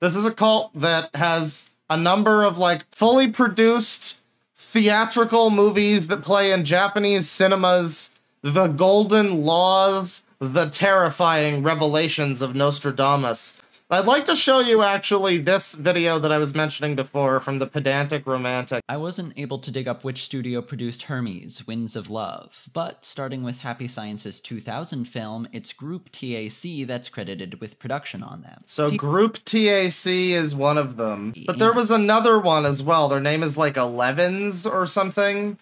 This is a cult that has a number of, like, fully produced theatrical movies that play in Japanese cinemas, The Golden Laws, The Terrifying Revelations of Nostradamus. I'd like to show you, actually, this video that I was mentioning before from the Pedantic Romantic. I wasn't able to dig up which studio produced Hermes, Winds of Love, but starting with Happy Science's 2000 film, it's Group TAC that's credited with production on them. So Group TAC is one of them. But there was another one as well. Their name is like Elevens or something.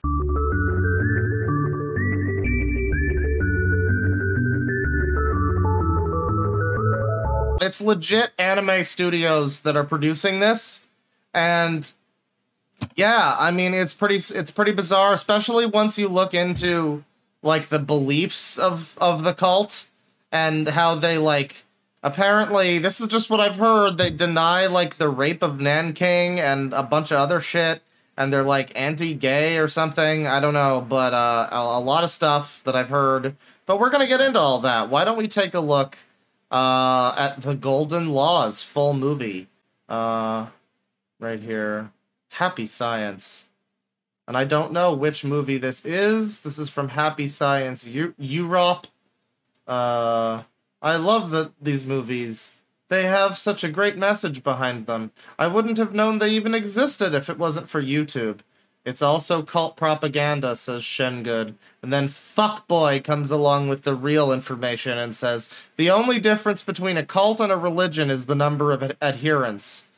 It's legit anime studios that are producing this, and yeah, I mean, it's pretty bizarre, especially once you look into, like, the beliefs of the cult, and how they, like, apparently, this is just what I've heard, they deny, like, the rape of Nanking and a bunch of other shit, and they're, like, anti-gay or something, I don't know, but a lot of stuff that I've heard, but we're gonna get into all that. Why don't we take a look at The Golden Laws full movie, right here, Happy Science, and I don't know which movie this is. This is from Happy Science Europe. I love these movies. They have such a great message behind them. I wouldn't have known they even existed if it wasn't for YouTube. It's also cult propaganda, says Shengood. And then Fuckboy comes along with the real information and says, the only difference between a cult and a religion is the number of adherents.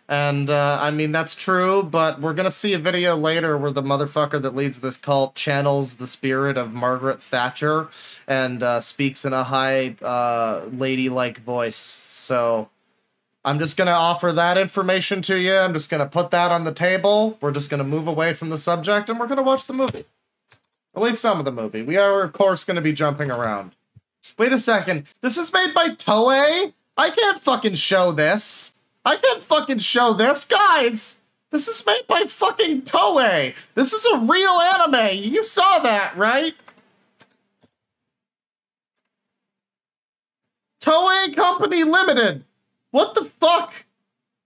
And, I mean, that's true, but we're gonna see a video later where the motherfucker that leads this cult channels the spirit of Margaret Thatcher and speaks in a high, ladylike voice. So I'm just gonna offer that information to you. I'm just gonna put that on the table. We're just gonna move away from the subject, and we're gonna watch the movie. At least some of the movie. We are, of course, gonna be jumping around. Wait a second. This is made by Toei? I can't fucking show this. I can't fucking show this. Guys! This is made by fucking Toei! This is a real anime! You saw that, right? Toei Company Limited! What the fuck?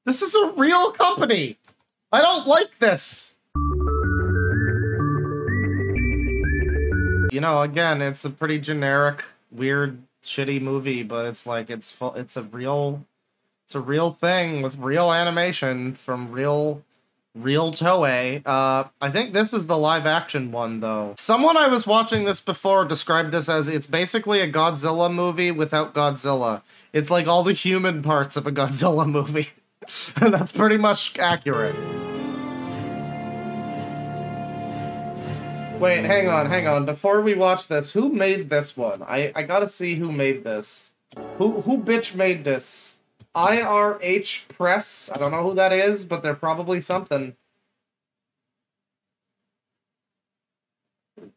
This is a real company! I don't like this! You know, again, it's a pretty generic, weird, shitty movie, but it's like, it's a real thing with real animation from real Toei. I think this is the live action one, though. Someone I was watching this before described this as, it's basically a Godzilla movie without Godzilla. It's like all the human parts of a Godzilla movie. And that's pretty much accurate. Wait, hang on. Before we watch this, who made this one? I gotta see who made this. Who bitch made this? IRH Press? I don't know who that is, but they're probably something.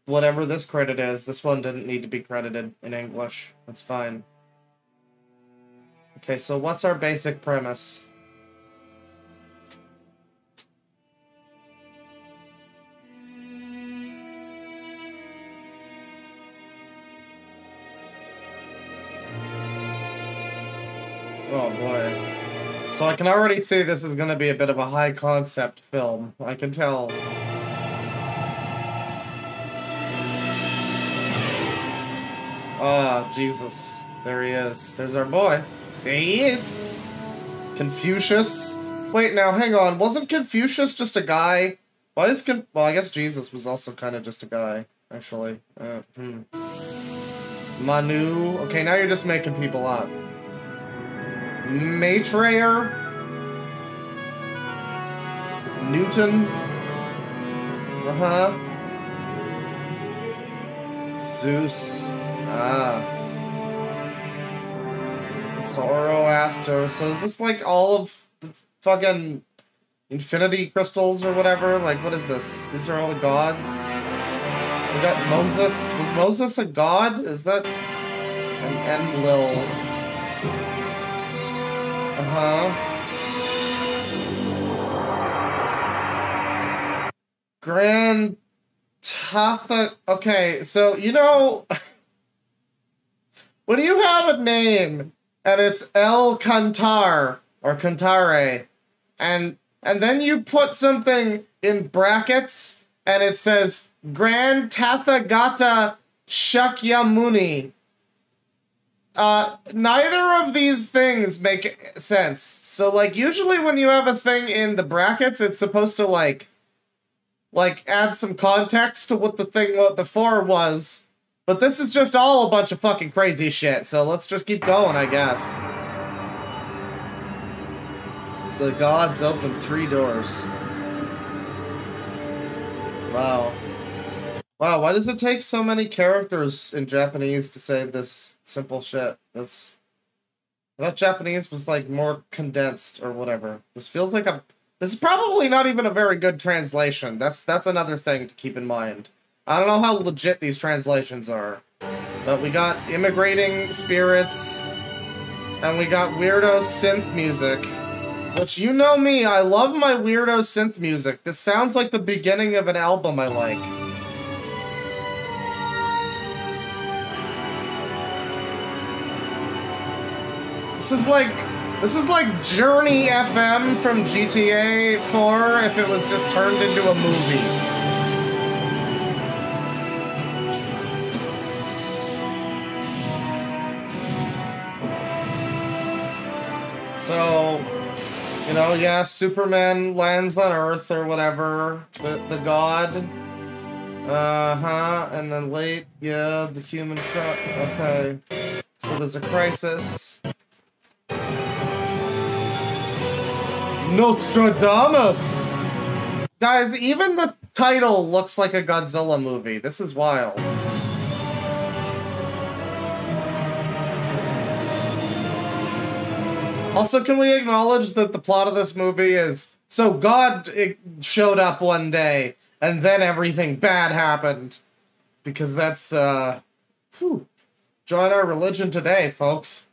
Whatever this credit is, this one didn't need to be credited in English. That's fine. Okay, so what's our basic premise? Oh boy. So I can already see this is gonna be a bit of a high concept film. I can tell. Ah, Jesus. There he is. There's our boy. There he is! Confucius? Wait, now, hang on. Wasn't Confucius just a guy? Why is well, I guess Jesus was also kind of just a guy, actually. Manu? Okay, now you're just making people up. Maitreya? Newton? Uh-huh. Zeus. Ah. Zoroaster. So is this like all of the fucking infinity crystals or whatever? Like, what is this? These are all the gods? We got Moses. Was Moses a god? Is that... an Enlil? Uh-huh. Grand Tatha... Okay, so, you know... when you have a name, and it's El Cantar, or Kantare, and then you put something in brackets, and it says Grand Tathagata Shakyamuni. Neither of these things make sense. So, like, usually when you have a thing in the brackets, it's supposed to, like add some context to what the thing before was. But this is just all a bunch of fucking crazy shit, so let's just keep going, I guess. The gods open 3 doors. Wow. Wow, why does it take so many characters in Japanese to say this simple shit? I thought Japanese was, like, more condensed or whatever. This feels like this is probably not even a very good translation. That's another thing to keep in mind. I don't know how legit these translations are. But we got immigrating spirits, and we got weirdo synth music. Which, you know me, I love my weirdo synth music. This sounds like the beginning of an album I like. This is like Journey FM from GTA 4 if it was just turned into a movie. So, you know, yeah, Superman lands on Earth or whatever, the god. And then late, yeah, the human okay. So there's a crisis. Nostradamus! Guys, even the title looks like a Godzilla movie. This is wild. Also, can we acknowledge that the plot of this movie is, so God showed up one day, and then everything bad happened. Because that's, join our religion today, folks.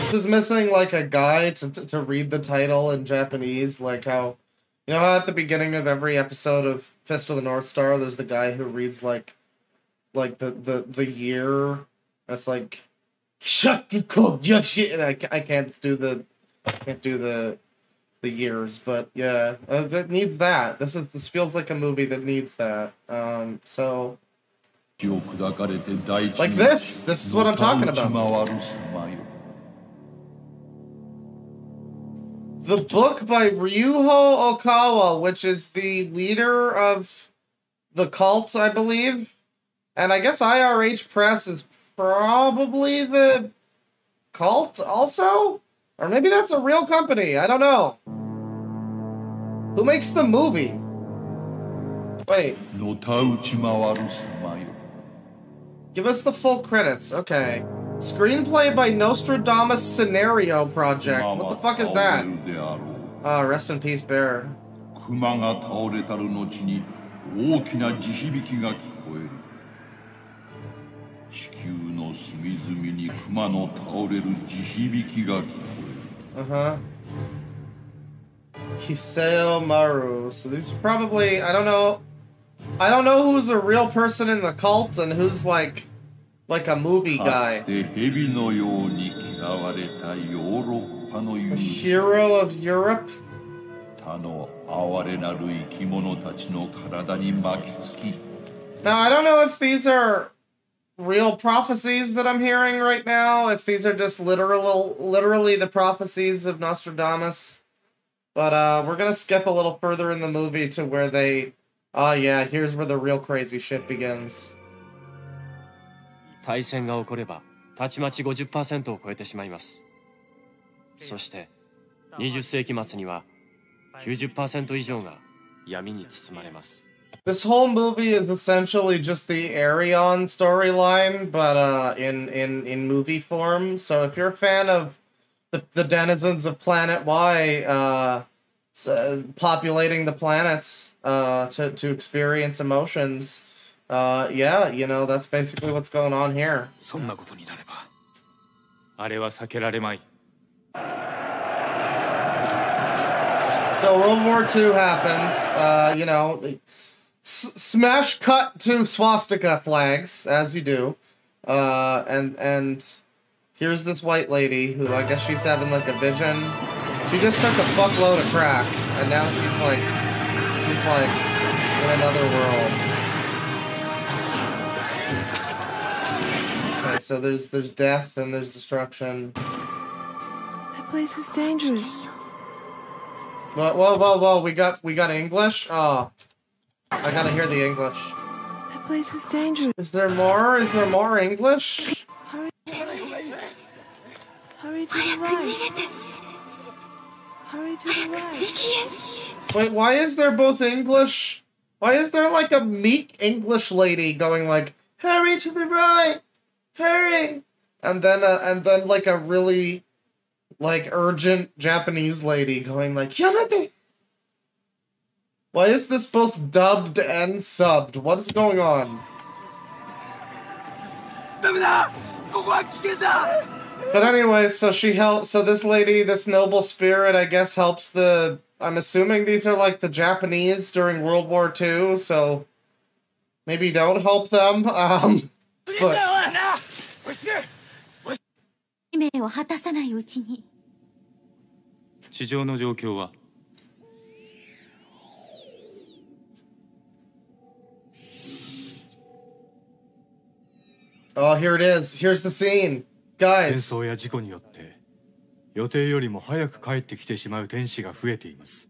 This is missing, like, a guy to read the title in Japanese, like how... You know how at the beginning of every episode of Fist of the North Star, there's the guy who reads, like the year? That's like... Shut the cold shit! And I can't do the years, but yeah. It needs that. This feels like a movie that needs that. So... Like this! This is what I'm talking about. The book by Ryuho Okawa, which is the leader of the cult, I believe. And I guess IRH Press is probably the cult also? Or maybe that's a real company, I don't know. Who makes the movie? Wait. Give us the full credits, okay. Screenplay by Nostradamus Scenario Project. What the fuck is that? Rest in peace, Bear. Hiseo Maru. So these are probably, I don't know who's a real person in the cult and who's like a movie guy. A hero of Europe? Now, I don't know if these are real prophecies that I'm hearing right now, if these are just literally the prophecies of Nostradamus. But we're gonna skip a little further in the movie to where they... yeah, here's where the real crazy shit begins. 大戦が起こればたちまち 50% を超えてしまいます。そして20世紀末には 90% 以上が闇に包まれます。 This whole movie is essentially just the Arion storyline, but in movie form. So if you're a fan of the denizens of Planet Y populating the planets to experience emotions, yeah, you know, that's basically what's going on here. So World War II happens, you know, smash cut to swastika flags, as you do. And here's this white lady who I guess she's having like a vision. She just took a fuckload of crack, and now she's like in another world. Okay, so there's death and there's destruction. That place is dangerous. Whoa! We got English. Oh, I gotta hear the English. That place is dangerous. Is there more? Is there more English? Hurry to the right. Hurry to the right. Wait, why is there both English? Why is there like a meek English lady going like, hurry to the right, hurry, and then like a really like urgent Japanese lady going like, Yamate. Why is this both dubbed and subbed? What is going on? But anyway, so she helps. So this lady, this noble spirit, I guess, helps the. I'm assuming these are like the Japanese during World War II. So maybe don't help them. But 使命を果たさないうちに。地上の状況は oh, here it is. Here's the scene, 戦 guys. 争や事故によって予定よりも早く帰ってきてしまう天使が増えています。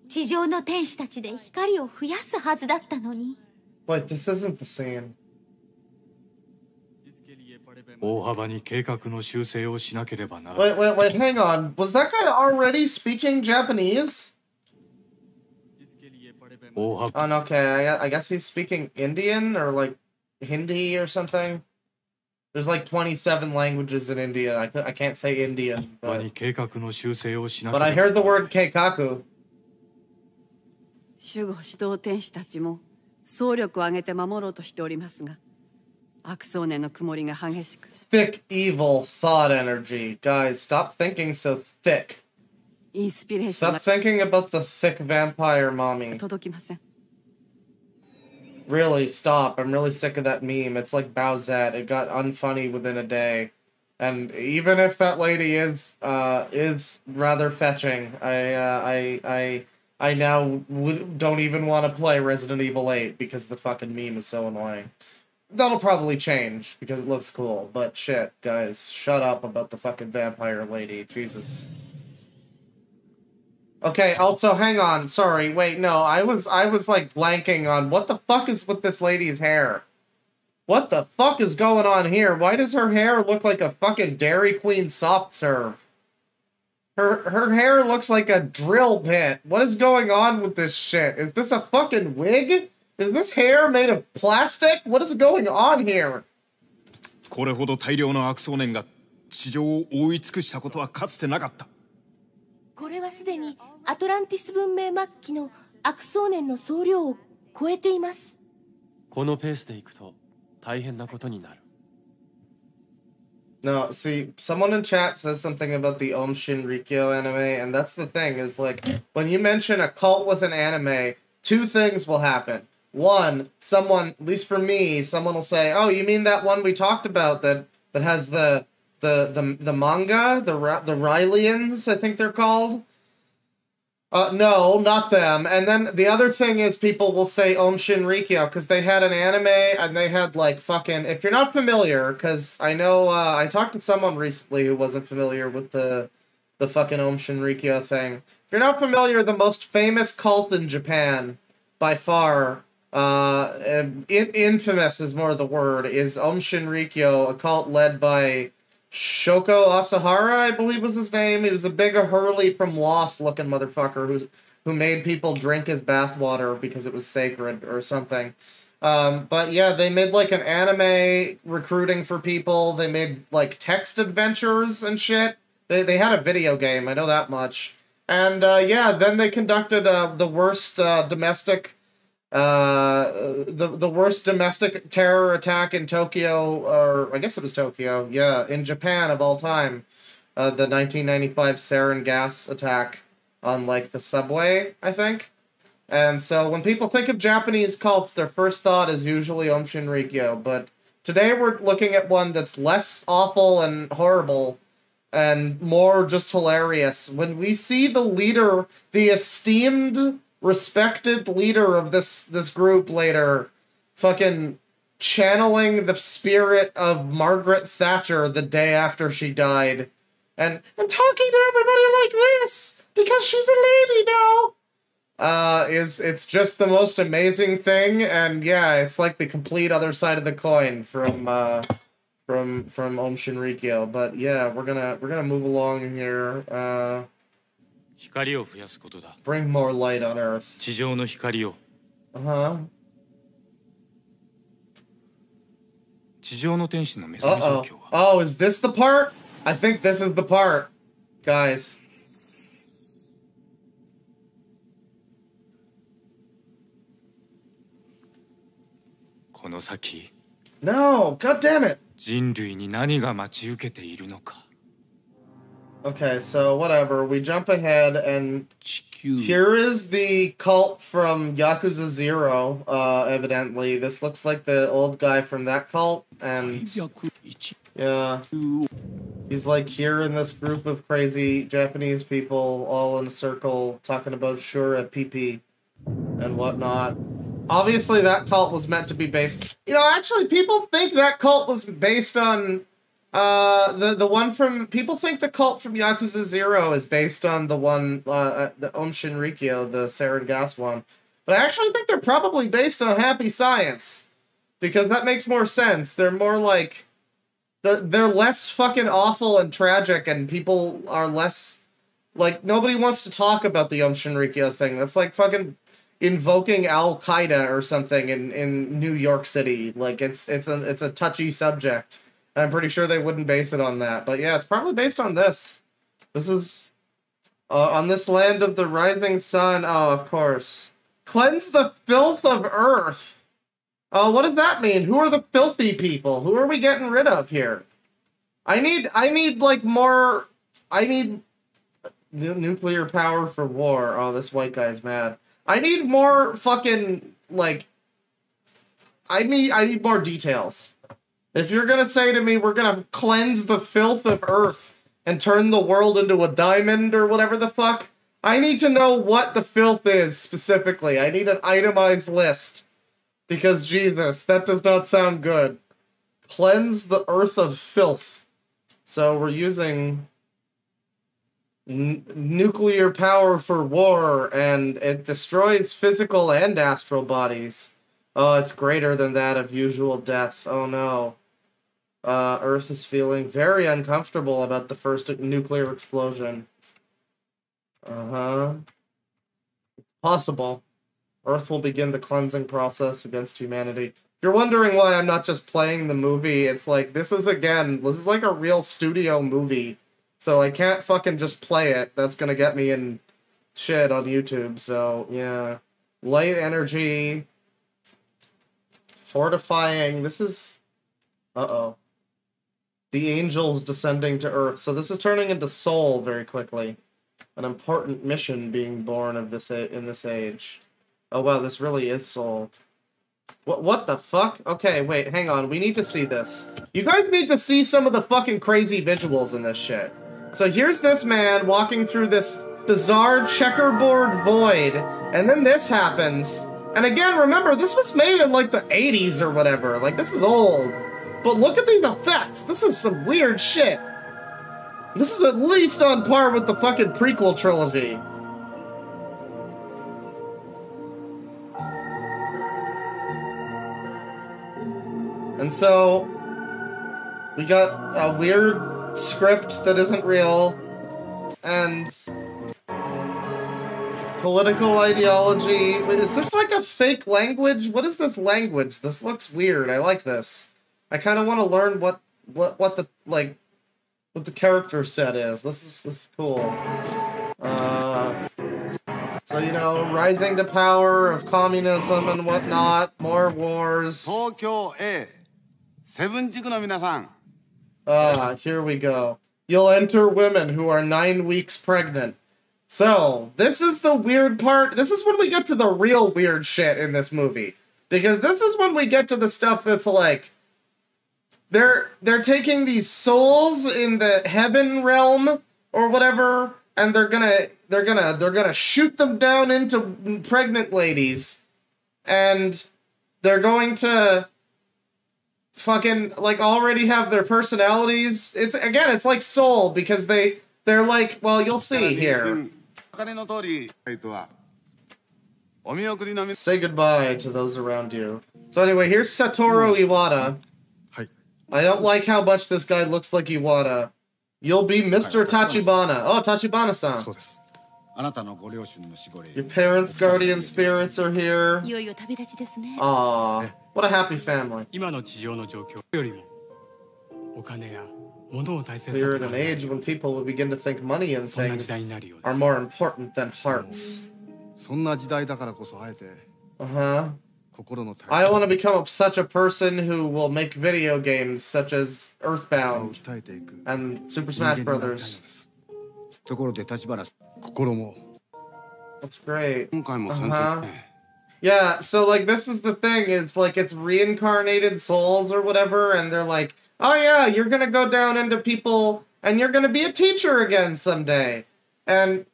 地上の天使たちで光を増やすはずだったのに。Wait, this isn't the scene. 大幅に計画の修正をしなければならない。 Wait, hang on. Was that guy already speaking Japanese? 大幅 Oh, no, okay. I guess he's speaking Indian or like Hindi or something. There's like 27 languages in India. I can't say Indian, に計画の修正をしなけ but れ I ば heard the word keikaku. 守護指導天使たちも総力を挙げて守ろうとしておりますが、悪想念の曇りが激しく。 Thick, evil thought energy. Guys, stop thinking so thick. インスピレーション Stop thinking about the thick vampire mommy. が届きません。 Really, stop. I'm really sick of that meme. It's like Bowsette. It got unfunny within a day. And even if that lady is rather fetching, I now don't even want to play Resident Evil 8 because the fucking meme is so annoying. That'll probably change because it looks cool, but shit, guys, shut up about the fucking vampire lady. Jesus. Okay, also, hang on. Sorry, wait, no, I was like blanking on what the fuck is with this lady's hair? What the fuck is going on here? Why does her hair look like a fucking Dairy Queen soft serve? Her hair looks like a drill bit. What is going on with this shit? Is this a fucking wig? Is this hair made of plastic? What is going on here? これほど大量の悪想念が地上を覆い尽くしたことはかつてなかった。これはすでにアトランティス文明末期の悪想念の総量を超えています。このペースでいくと大変なことになる。 No, see, someone in chat says something about the Om Shinrikyo anime, and that's the thing, is like, when you mention a cult with an anime, two things will happen. One, someone, at least for me, someone will say, oh, you mean that one we talked about that has the manga? The Rylians, I think they're called? No, not them. And then the other thing is people will say Om Shinrikyo, because they had an anime, and they had, like, fucking... If you're not familiar, because I know, I talked to someone recently who wasn't familiar with the fucking Om Shinrikyo thing. If you're not familiar, the most famous cult in Japan, by far, infamous is more the word, is Om Shinrikyo, a cult led by Shoko Asahara, I believe was his name. He was a big Hurley from Lost looking motherfucker who made people drink his bathwater because it was sacred or something. But yeah, they made like an anime recruiting for people. They made like text adventures and shit. They had a video game, I know that much. And yeah, then they conducted the worst domestic terror attack in Tokyo, or I guess it was Tokyo, yeah, in Japan of all time. The 1995 sarin gas attack on, like, the subway, I think. And so when people think of Japanese cults, their first thought is usually Om Shinrikyo. But today we're looking at one that's less awful and horrible and more just hilarious. When we see the leader, the esteemed, respected leader of this group later, fucking channeling the spirit of Margaret Thatcher the day after she died, and talking to everybody like this, because she's a lady now, it's just the most amazing thing, and yeah, it's like the complete other side of the coin from Om Shinrikyo. But yeah, we're gonna move along here. Bring more light on Earth. Uh-huh. Uh-oh. Oh, is this the part? I think this is the part, guys. No, god damn it. Okay, so whatever. We jump ahead, and here is the cult from Yakuza 0, evidently. This looks like the old guy from that cult, and yeah. He's like here in this group of crazy Japanese people all in a circle talking about Shura PP and whatnot. Obviously that cult was meant to be based... You know, actually people think that cult was based on... the one from... People think the cult from Yakuza 0 is based on the one, the Om Shinrikyo, the sarin gas one. But I actually think they're probably based on Happy Science. Because that makes more sense. They're more like... They're less fucking awful and tragic, and people are less... Like, nobody wants to talk about the Om Shinrikyo thing. That's like fucking invoking Al-Qaeda or something in New York City. Like, it's a touchy subject. I'm pretty sure they wouldn't base it on that. But yeah, it's probably based on this. This is... on this land of the rising sun. Oh, of course. Cleanse the filth of earth. Oh, what does that mean? Who are the filthy people? Who are we getting rid of here? I need like more... I need nuclear power for war. Oh, this white guy's mad. I need more fucking, like... I need more details. If you're gonna say to me, we're gonna cleanse the filth of earth and turn the world into a diamond or whatever the fuck, I need to know what the filth is specifically. I need an itemized list. Because, Jesus, that does not sound good. Cleanse the earth of filth. So we're using nuclear power for war, and it destroys physical and astral bodies. Oh, it's greater than that of usual death. Oh, no. Earth is feeling very uncomfortable about the first nuclear explosion. Uh-huh. It's possible. Earth will begin the cleansing process against humanity. If you're wondering why I'm not just playing the movie, it's like, this is like a real studio movie. So I can't fucking just play it. That's gonna get me in shit on YouTube, so yeah. Light energy. Fortifying. This is... Uh-oh. The angels descending to Earth. So this is turning into Soul very quickly. An important mission being born of this in this age. Oh wow, this really is Soul. What the fuck? Okay, wait, hang on. We need to see this. You guys need to see some of the fucking crazy visuals in this shit. So here's this man walking through this bizarre checkerboard void, and then this happens. And again, remember, this was made in like the 80s or whatever. Like, this is old. But look at these effects. This is some weird shit. This is at least on par with the fucking prequel trilogy. And so, we got a weird script that isn't real, and political ideology. Wait, is this like a fake language? What is this language? This looks weird. I like this. I kind of want to learn what the character set is. This is cool. So, you know, rising to power of communism and whatnot, more wars. Here we go. You'll enter women who are 9 weeks pregnant. So, this is the weird part. This is when we get to the real weird shit in this movie. Because this is when we get to the stuff that's like, they're taking these souls in the heaven realm or whatever, and they're gonna shoot them down into pregnant ladies, and they're going to fucking like already have their personalities. It's like Soul, because they're like, well, you'll see here. Say goodbye to those around you. So anyway, here's Satoru Iwata. I don't like how much this guy looks like Iwata. You'll be Mr. Tachibana. Oh, Tachibana-san. Your parents' guardian spirits are here. Aww, what a happy family. We're in an age when people will begin to think money and things are more important than hearts. Uh-huh. I want to become such a person who will make video games such as Earthbound and Super Smash Brothers. That's great. Uh-huh. Yeah, so like this is the thing, is like it's reincarnated souls or whatever, and they're like, oh yeah, you're gonna go down into people and you're gonna be a teacher again someday. And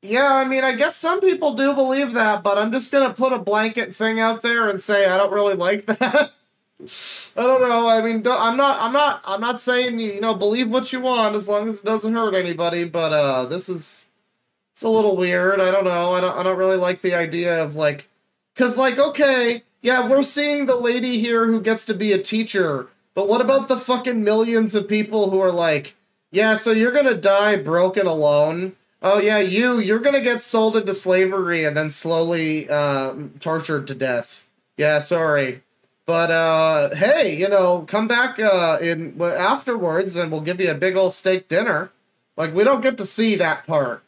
yeah, I mean, I guess some people do believe that, but I'm just gonna put a blanket thing out there and say I don't really like that. I don't know. I mean, I'm not saying, you know, believe what you want as long as it doesn't hurt anybody. But it's a little weird. I don't know. I don't really like the idea of like, cause like, okay, yeah, we're seeing the lady here who gets to be a teacher, but what about the fucking millions of people who are like, yeah, so you're gonna die broke and alone. Oh yeah, you're gonna get sold into slavery and then slowly tortured to death. Yeah, sorry. But hey, you know, come back afterwards and we'll give you a big old steak dinner. Like, we don't get to see that part.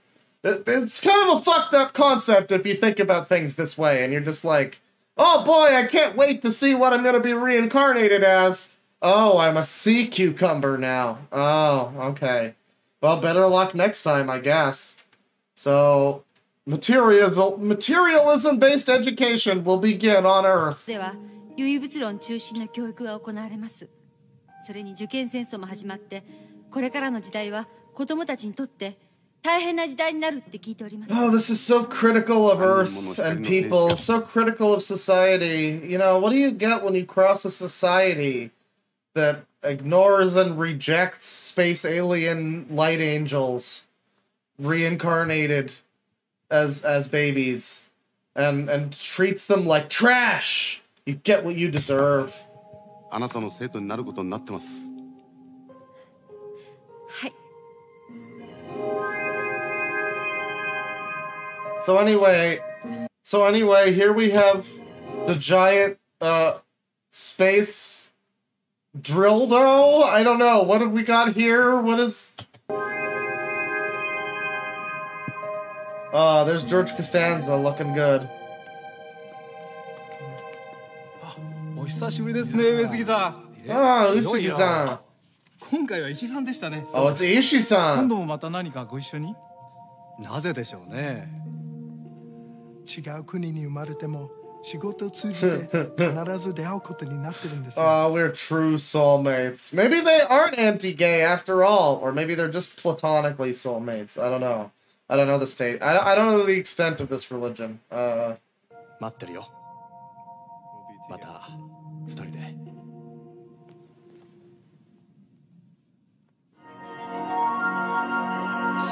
It's kind of a fucked up concept if you think about things this way, and you're just like, oh boy, I can't wait to see what I'm gonna be reincarnated as. Oh, I'm a sea cucumber now. Oh, okay. Well, better luck next time, I guess. So, materialism-based education will begin on Earth. 唯物論中心の教育が行われます。それに受験戦争も始まって、これからの時代は子供たちにとって大変な時代になるって聞いております。Oh, this is so critical of Earth and people, so critical of society. You know, what do you get when you cross a society that ignores and rejects space alien light angels reincarnated as babies and treats them like trash? You get what you deserve. あなたの生徒になることになってます。はい。So anyway, here we have the giant space dildo. I don't know. What have we got here? What is? Oh, there's George Costanza looking good. お久しぶりですね、上杉さん。ああ、上杉さん。今回は石さんでしたね。Oh, it's 石さん。今度もまた何かご一緒に？なぜでしょうね。違う国に生まれても仕事を通じて必ず出会うことになってるんですよ。Oh, we're true soulmates. Maybe they aren't anti-gay after all, or maybe they're just platonically soulmates. I don't know. I don't know the state. I don't know the extent of this religion. 待ってるよ。また二人で。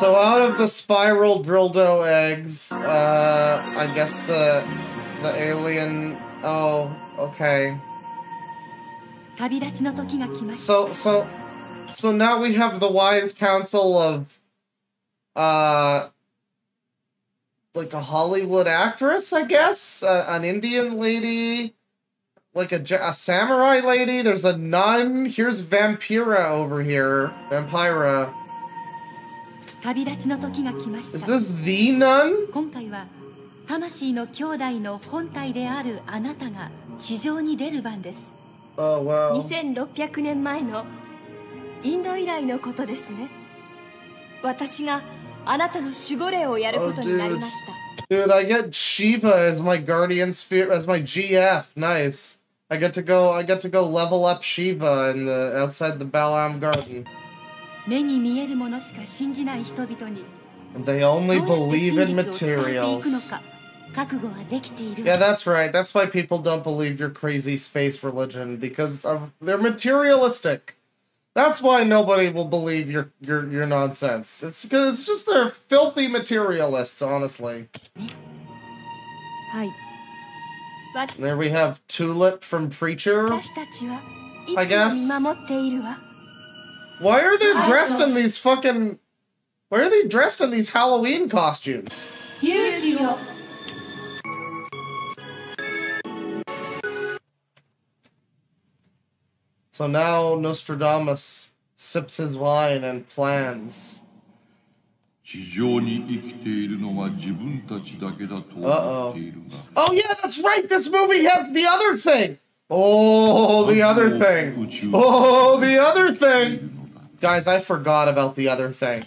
So out of the spiral dildo eggs, I guess the alien. Oh, okay. So now we have the wise counsel of, like a Hollywood actress, I guess, an Indian lady, like a samurai lady. There's a nun. Here's Vampira over here. Vampira. Is this the nun? 今回は魂の兄弟の本体であるあなたが地上に出る番です。Oh, wow. 2600年前のインド以来のことですね。私があなたの守護霊をやることになりました。Dude, I get Shiva as my guardian spirit, as my GF. Nice. I get to go level up Shiva in the outside the Balam garden. 目に見えるものしか信じない人々に And they only どうやって believe 真 in 実を伝えていくの materials. か覚悟はできている。 Yeah, that's right. That's why people don't believe your crazy space religion, because they're materialistic. That's why nobody will believe your nonsense. It's because it's just they're filthy materialists, honestly. はい。 There we have Tulip from Preacher. 私たちはいつ I も guess. 見守っているわ。 Why are they dressed in these fucking... Why are they dressed in these Halloween costumes? 勇気を So now Nostradamus sips his wine and plans. 地上に生きているのは自分たちだけだと思っているが。 Oh yeah, that's right! This movie has the other thing! Oh, the other thing! Oh, the other thing! Guys, I forgot about the other thing.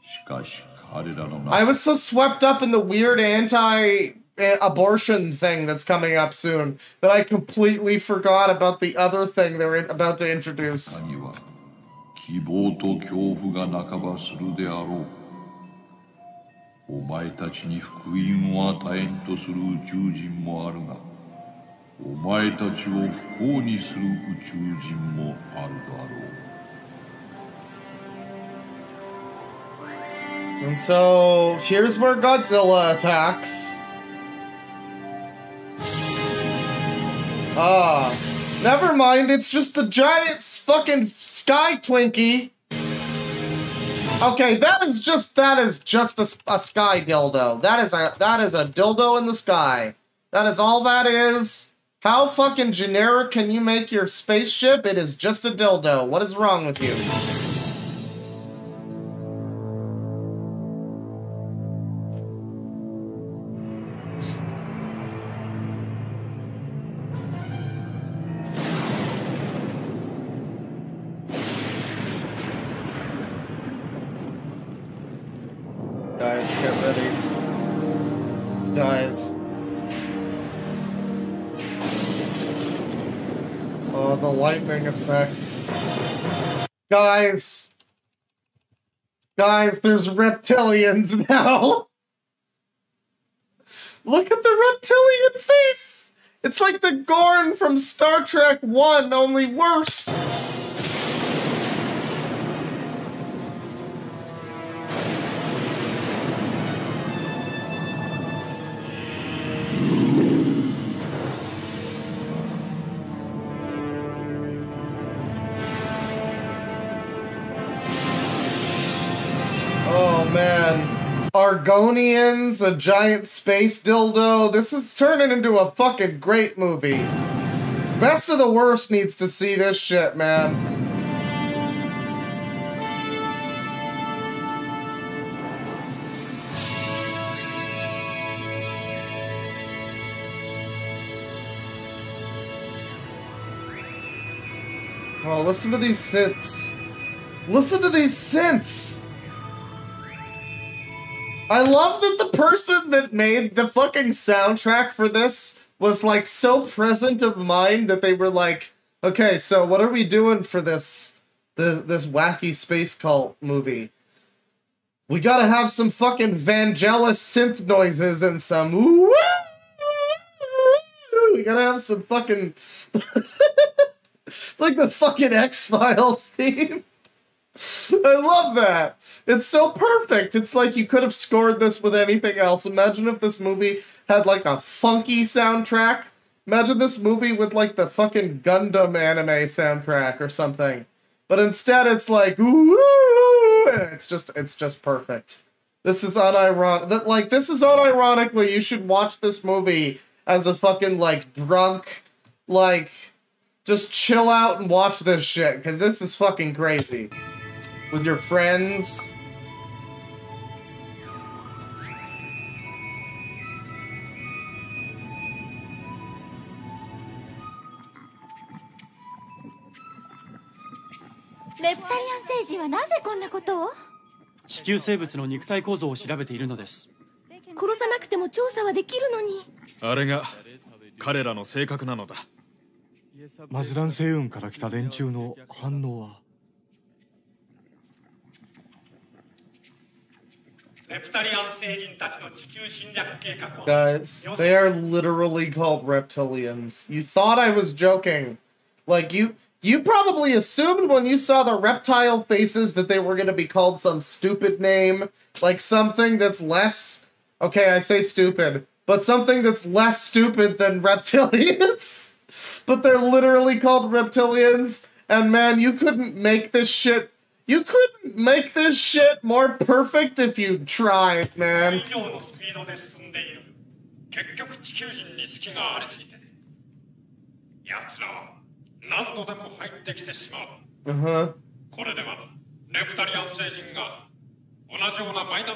しかし彼らの I was so swept up in the weird anti-abortion thing that's coming up soon that I completely forgot about the other thing they're about to introduce. 中には希望と恐怖が半ばするであろう。お前たちに福音を与えんとする宇宙人もあるが、お前たちを不幸にする宇宙人もあるだろう。 And so, here's where Godzilla attacks. Never mind, it's just the giant fucking sky Twinkie. Okay, that is just a sky dildo. That is a dildo in the sky. That is all that is. How fucking generic can you make your spaceship? It is just a dildo. What is wrong with you? Guys, get ready. Guys. Oh, the lightning effects. Guys! Guys, there's reptilians now! Look at the reptilian face! It's like the Gorn from Star Trek 1, only worse! Oh man. Argonians, a giant space dildo. This is turning into a fucking great movie. Best of the Worst needs to see this shit, man. Oh, listen to these synths. Listen to these synths! I love that the person that made the fucking soundtrack for this was like so present of mind that they were like, okay, so what are we doing for this wacky space cult movie? We gotta have some fucking Vangelis synth noises and some ooh, we gotta have some fucking it's like the fucking X-Files theme. I love that. It's so perfect. It's like you could have scored this with anything else. Imagine if this movie had like a funky soundtrack. Imagine this movie with like the fucking Gundam anime soundtrack or something. But instead it's like ooh, and it's just perfect. This is unironic. This is unironically, you should watch this movie as a fucking like drunk, like just chill out and watch this shit, because this is fucking crazy. With your friends. 地球生物の肉体構造を調べているのです。殺さなくても調査はできるのに。あれが彼らの性格なのだ。マズラン星雲から来た連中の反応は。Guys, they are literally called reptilians. You thought I was joking. Like, you probably assumed when you saw the reptile faces that they were going to be called some stupid name. Like something that's less... Okay, I say stupid. But something that's less stupid than reptilians. But they're literally called reptilians. And man, you couldn't make this shit... You couldn't make this shit more perfect if you tried, man.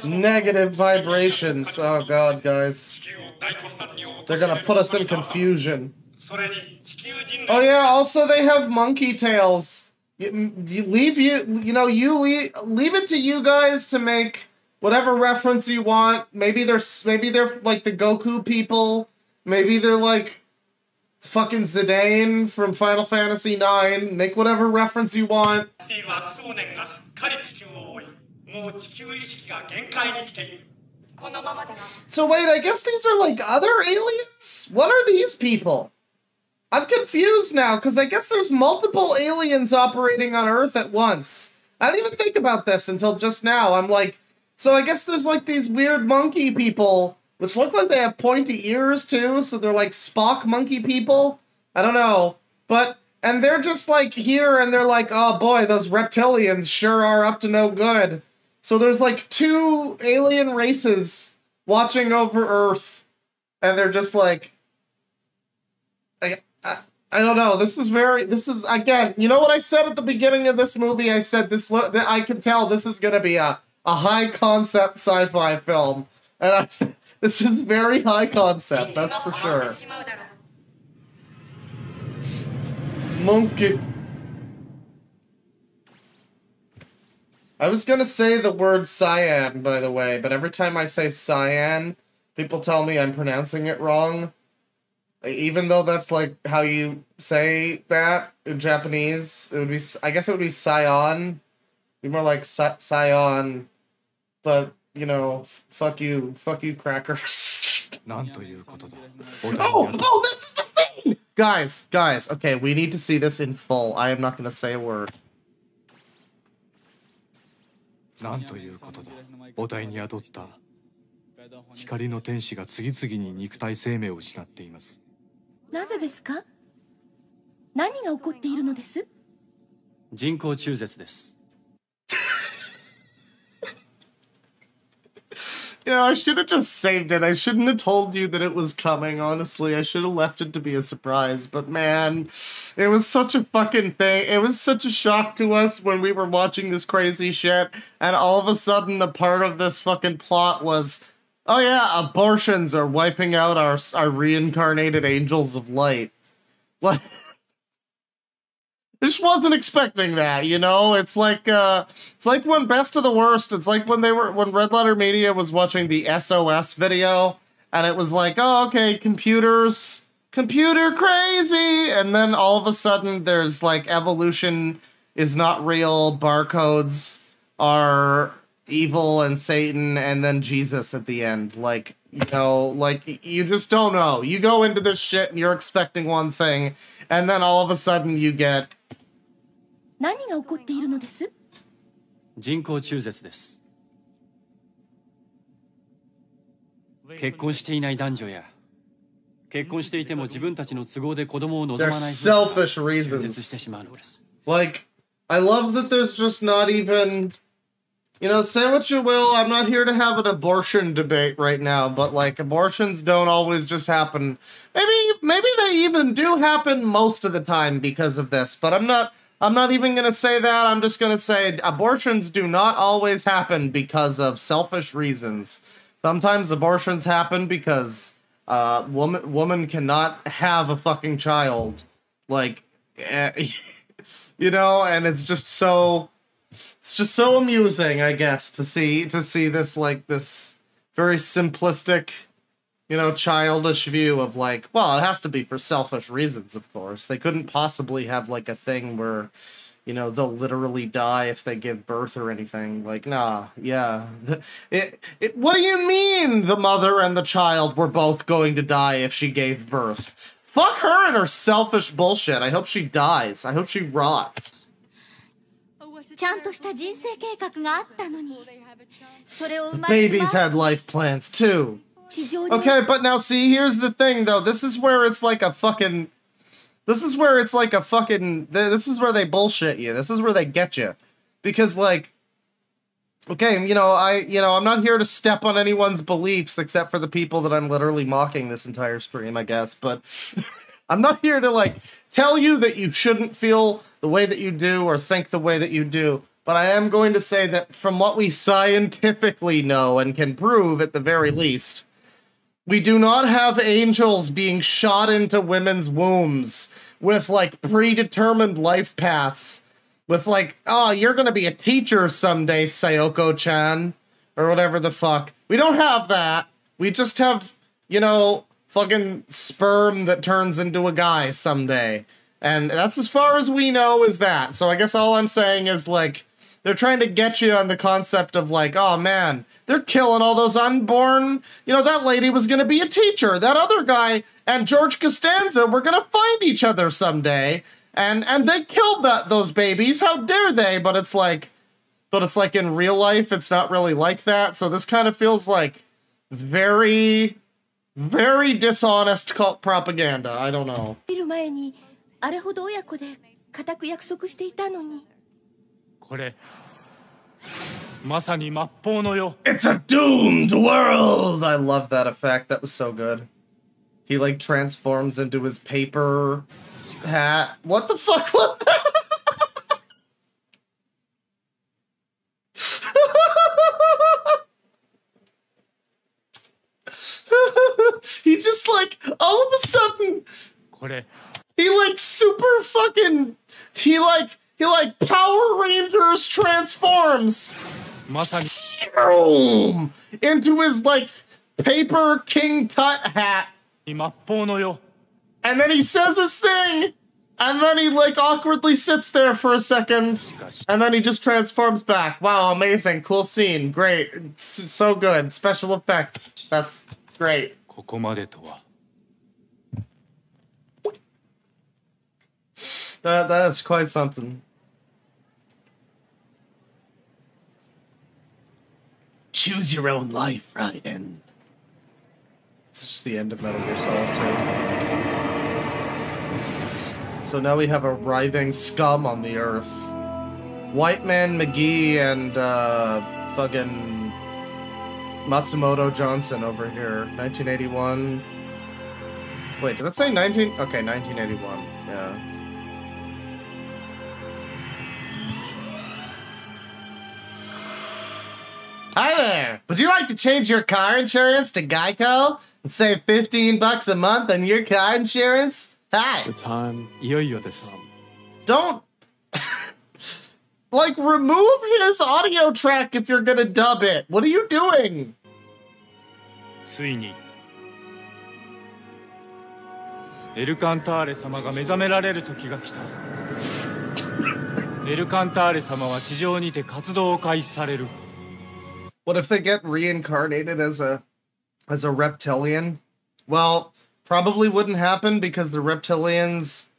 Negative vibrations. Oh god, guys. They're gonna put us in confusion. Oh yeah, also they have monkey tails. Leave it to you guys to make whatever reference you want. Maybe they're like the Goku people. Maybe they're like fucking Zidane from Final Fantasy IX. Make whatever reference you want. So wait, I guess these are like other aliens? What are these people? I'm confused now, because I guess there's multiple aliens operating on Earth at once. I didn't even think about this until just now. I'm like, so I guess there's like these weird monkey people, which look like they have pointy ears too, so they're like Spock monkey people? I don't know. And they're just like here, and they're like, oh boy, those reptilians sure are up to no good. So there's like two alien races watching over Earth, and they're just like... I don't know. This is again, you know what I said at the beginning of this movie? I said I can tell this is going to be a high concept sci-fi film. And this is very high concept, that's for sure. Monkey. I was going to say the word cyan, by the way, but every time I say cyan, people tell me I'm pronouncing it wrong. Even though that's like how you say that in Japanese, it would be, I guess it would be Scion. Be more like Scion, but you know, fuck you crackers. Oh, that's the thing! Guys, okay, we need to see this in full. I am not gonna say a word. なんということだ。母体に宿った光の天使が次々に肉体生命を失っています。なぜですか？何が起こっているのです？人工中絶です。Yeah, I should have just saved it. I shouldn't have told you that it was coming, honestly. I should have left it to be a surprise. But man, it was such a fucking thing. It was such a shock to us when we were watching this crazy shit. And all of a sudden, the part of this fucking plot was... Oh yeah, abortions are wiping out our reincarnated angels of light. What? I just wasn't expecting that, you know? It's like when Best of the Worst, it's like when Red Letter Media was watching the SOS video, and it was like, oh, okay, computer crazy, and then all of a sudden there's like evolution is not real, barcodes are evil and Satan, and then Jesus at the end. Like, you know, like, you just don't know. You go into this shit and you're expecting one thing, and then all of a sudden you get... 何が起こっているのです？人工中絶です。結婚していない男女や結婚していても自分たちの都合で子供を望まない selfish reasons. 中絶してしまうのです。 Like, I love that there's just not even... You know, say what you will, I'm not here to have an abortion debate right now, but, like, abortions don't always just happen. Maybe they even do happen most of the time because of this, but I'm not even gonna say that. I'm just gonna say abortions do not always happen because of selfish reasons. Sometimes abortions happen because woman cannot have a fucking child. Like, you know, and it's just so... It's just so amusing, I guess, to see this like this very simplistic, you know, childish view of like, well, it has to be for selfish reasons, of course. They couldn't possibly have like a thing where, you know, they'll literally die if they give birth or anything. Like, nah, yeah. What do you mean the mother and the child were both going to die if she gave birth? Fuck her and her selfish bullshit. I hope she dies. I hope she rots. ちゃんとした人生計画があったのに。それを The babies had life plans too. Okay, but now see, here's the thing though. This is where it's like a fucking... This is where it's like a fucking... This is where they bullshit you. This is where they get you. Because like... Okay, I'm not here to step on anyone's beliefs except for the people that I'm literally mocking this entire stream, I guess. But I'm not here to like tell you that you shouldn't feel the way that you do or think the way that you do. But I am going to say that from what we scientifically know and can prove at the very least, we do not have angels being shot into women's wombs with like predetermined life paths. With like, oh, you're gonna be a teacher someday, Sayoko-chan. Or whatever the fuck. We don't have that. We just have, you know, fucking sperm that turns into a guy someday. And that's as far as we know is that. So I guess all I'm saying is, like, they're trying to get you on the concept of, like, oh, man, they're killing all those unborn... You know, that lady was going to be a teacher. That other guy and George Costanza were going to find each other someday. And they killed those babies. How dare they? But it's like in real life, it's not really like that. So this kind of feels like very, very dishonest propaganda. I don't know. 前にあれほど親子で固く約束していたのに。これまさに末法のよ。 It's a doomed world. I love that effect. That was so good. He like transforms into his paper hat. What the fuck was that? He just like all of a sudden he like super fucking he like Power Rangers transforms into his like paper King Tut hat. And then he says his thing, and then he like awkwardly sits there for a second, and then he just transforms back. Wow, amazing, cool scene, great, it's so good, special effects. That's great. That is quite something. Choose your own life, Raiden. It's just the end of Metal Gear Solid 2. So now we have a writhing scum on the earth. White Man McGee and fucking Matsumoto Johnson over here. 1981. Wait, did that say 19? Okay, 1981. Yeah. Hi there! Would you like to change your car insurance to Geico and save $15 a month on your car insurance? Hi! The time, いよいよです。 Don't... like, remove his audio track if you're gonna dub it! What are you doing? ついにエルカンターレ様が目覚められる時が来た。エルカンターレ様は地上にて活動を開始される。 What if they get reincarnated as a reptilian? Well, probably wouldn't happen because the reptilians,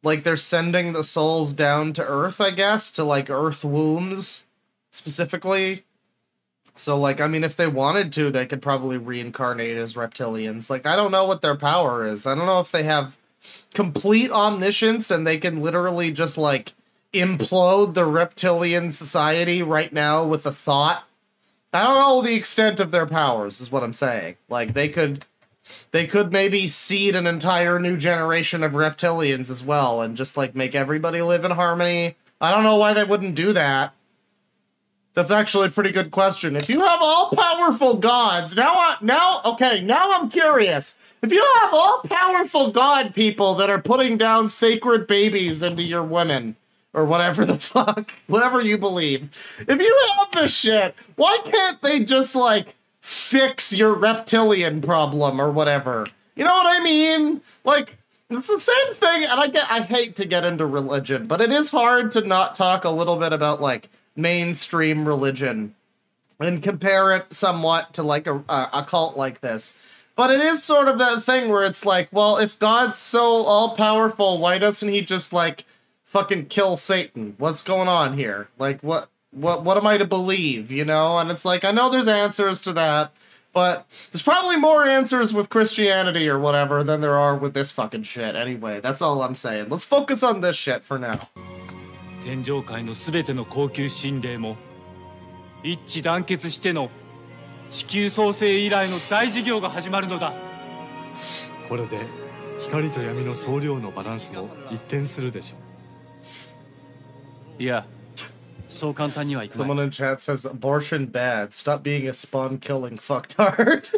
like, they're sending the souls down to Earth, I guess, to, like, Earth wombs, specifically. So, like, I mean, if they wanted to, they could probably reincarnate as reptilians. Like, I don't know what their power is. I don't know if they have complete omniscience and they can literally just, like, implode the reptilian society right now with a thought. I don't know the extent of their powers, is what I'm saying. Like, they could maybe seed an entire new generation of reptilians as well, and just, like, make everybody live in harmony. I don't know why they wouldn't do that. That's actually a pretty good question. If you have all-powerful gods, now I'm curious. If you have all-powerful god people that are putting down sacred babies into your women, or whatever the fuck, whatever you believe. If you have this shit, why can't they just, like, fix your reptilian problem or whatever? You know what I mean? Like, it's the same thing, and I hate to get into religion, but it is hard to not talk a little bit about, like, mainstream religion and compare it somewhat to, like, a cult like this. But it is sort of that thing where it's like, well, if God's so all-powerful, why doesn't he just, like, fucking kill Satan? What's going on here? Like, what am I to believe, you know? And it's like, I know there's answers to that, but there's probably more answers with Christianity or whatever than there are with this fucking shit. Anyway, that's all I'm saying. Let's focus on this shit for now. 天上界のすべての高級神霊も一致団結しての地球創生以来の大事業が始まるのだ。これで光と闇の総量のバランスも一転するでしょう。いや、そう簡単にはいかない。 Someone in chat says abortion bad. Stop being a spawn killing fucktard.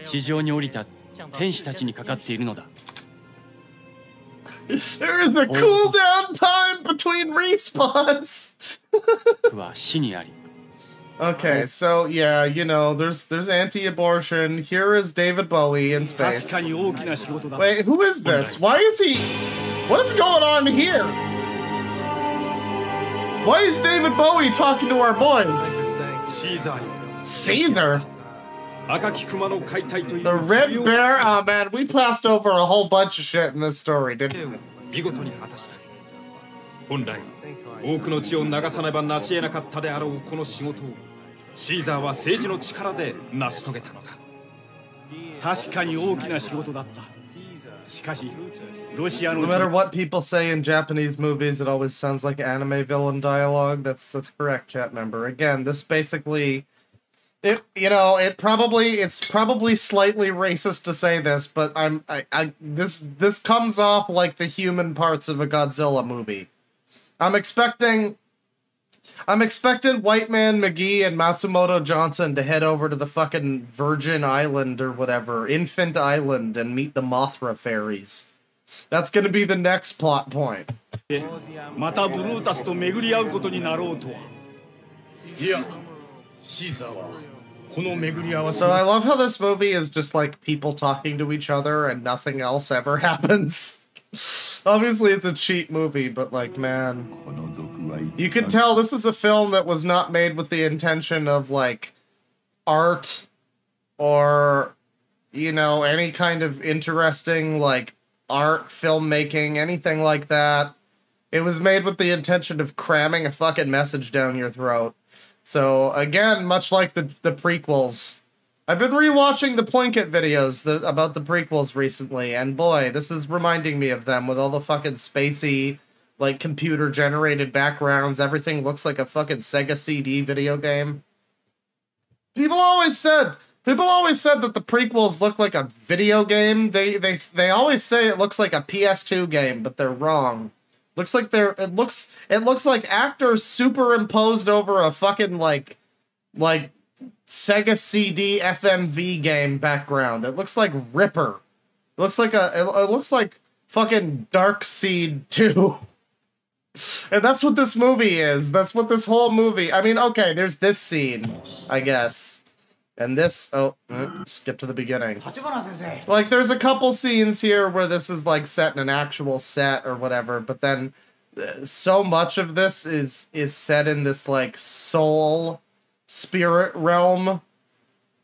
地上に降りた天使たちにかかっているのだ。 There is a cooldown time between respawns. は死にあり。 Okay, so yeah, you know, there's anti-abortion. Here is David Bowie in space. Wait, who is this? Why is he? What is going on here? Why is David Bowie talking to our boys? Caesar? The Red Bear? Oh man, we passed over a whole bunch of shit in this story, didn't we? 本来多くの血を流さねば成し得なかったであろうこの仕事をシーザーは政治の力で成し遂げたのだ。確かに大きな仕事だった。しかし、ロシアの No matter what people say in Japanese movies, it always sounds like anime villain dialogue. That's correct, chat member. Again, this basically, it's probably slightly racist to say this, but this comes off like the human parts of a Godzilla movie. I'm expecting White Man McGee and Matsumoto Johnson to head over to the fucking Virgin Island or whatever, Infant Island, and meet the Mothra fairies. That's gonna be the next plot point. またブルータスと巡り合うことになろうとは。いや、シーザーはこの巡り合わせ。 So I love how this movie is just like people talking to each other and nothing else ever happens. Obviously it's a cheap movie, but like, man, you can tell this is a film that was not made with the intention of like art or, you know, any kind of interesting like art filmmaking, anything like that. It was made with the intention of cramming a fucking message down your throat. So again, much like the prequels, I've been rewatching the Plinkett videos about the prequels recently, and boy, this is reminding me of them with all the fucking spacey, like, computer-generated backgrounds. Everything looks like a fucking Sega CD video game. People always said that the prequels look like a video game. They always say it looks like a PS2 game, but they're wrong. Looks like it looks like actors superimposed over a fucking like Sega CD FMV game background. It looks like Ripper. It looks like fucking Darkseid 2. And that's what this movie is. That's what this whole movie. I mean, okay, there's this scene, I guess. And this, skip to the beginning. Like, there's a couple scenes here where this is, like, set in an actual set or whatever, but then so much of this is set in this, like, soul spirit realm,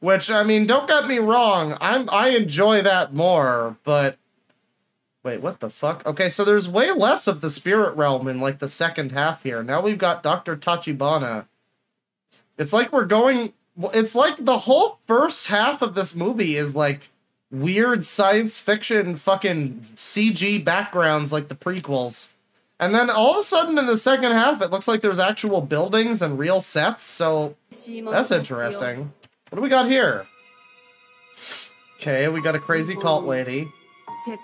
which, I mean, don't get me wrong, I enjoy that more, but wait, what the fuck? Okay, so there's way less of the spirit realm in, like, the second half here. Now we've got Dr. Tachibana. It's like it's like the whole first half of this movie is, like, weird science fiction fucking CG backgrounds like the prequels. And then all of a sudden in the second half, it looks like there's actual buildings and real sets, so that's interesting. What do we got here? Okay, we got a crazy cult lady. We're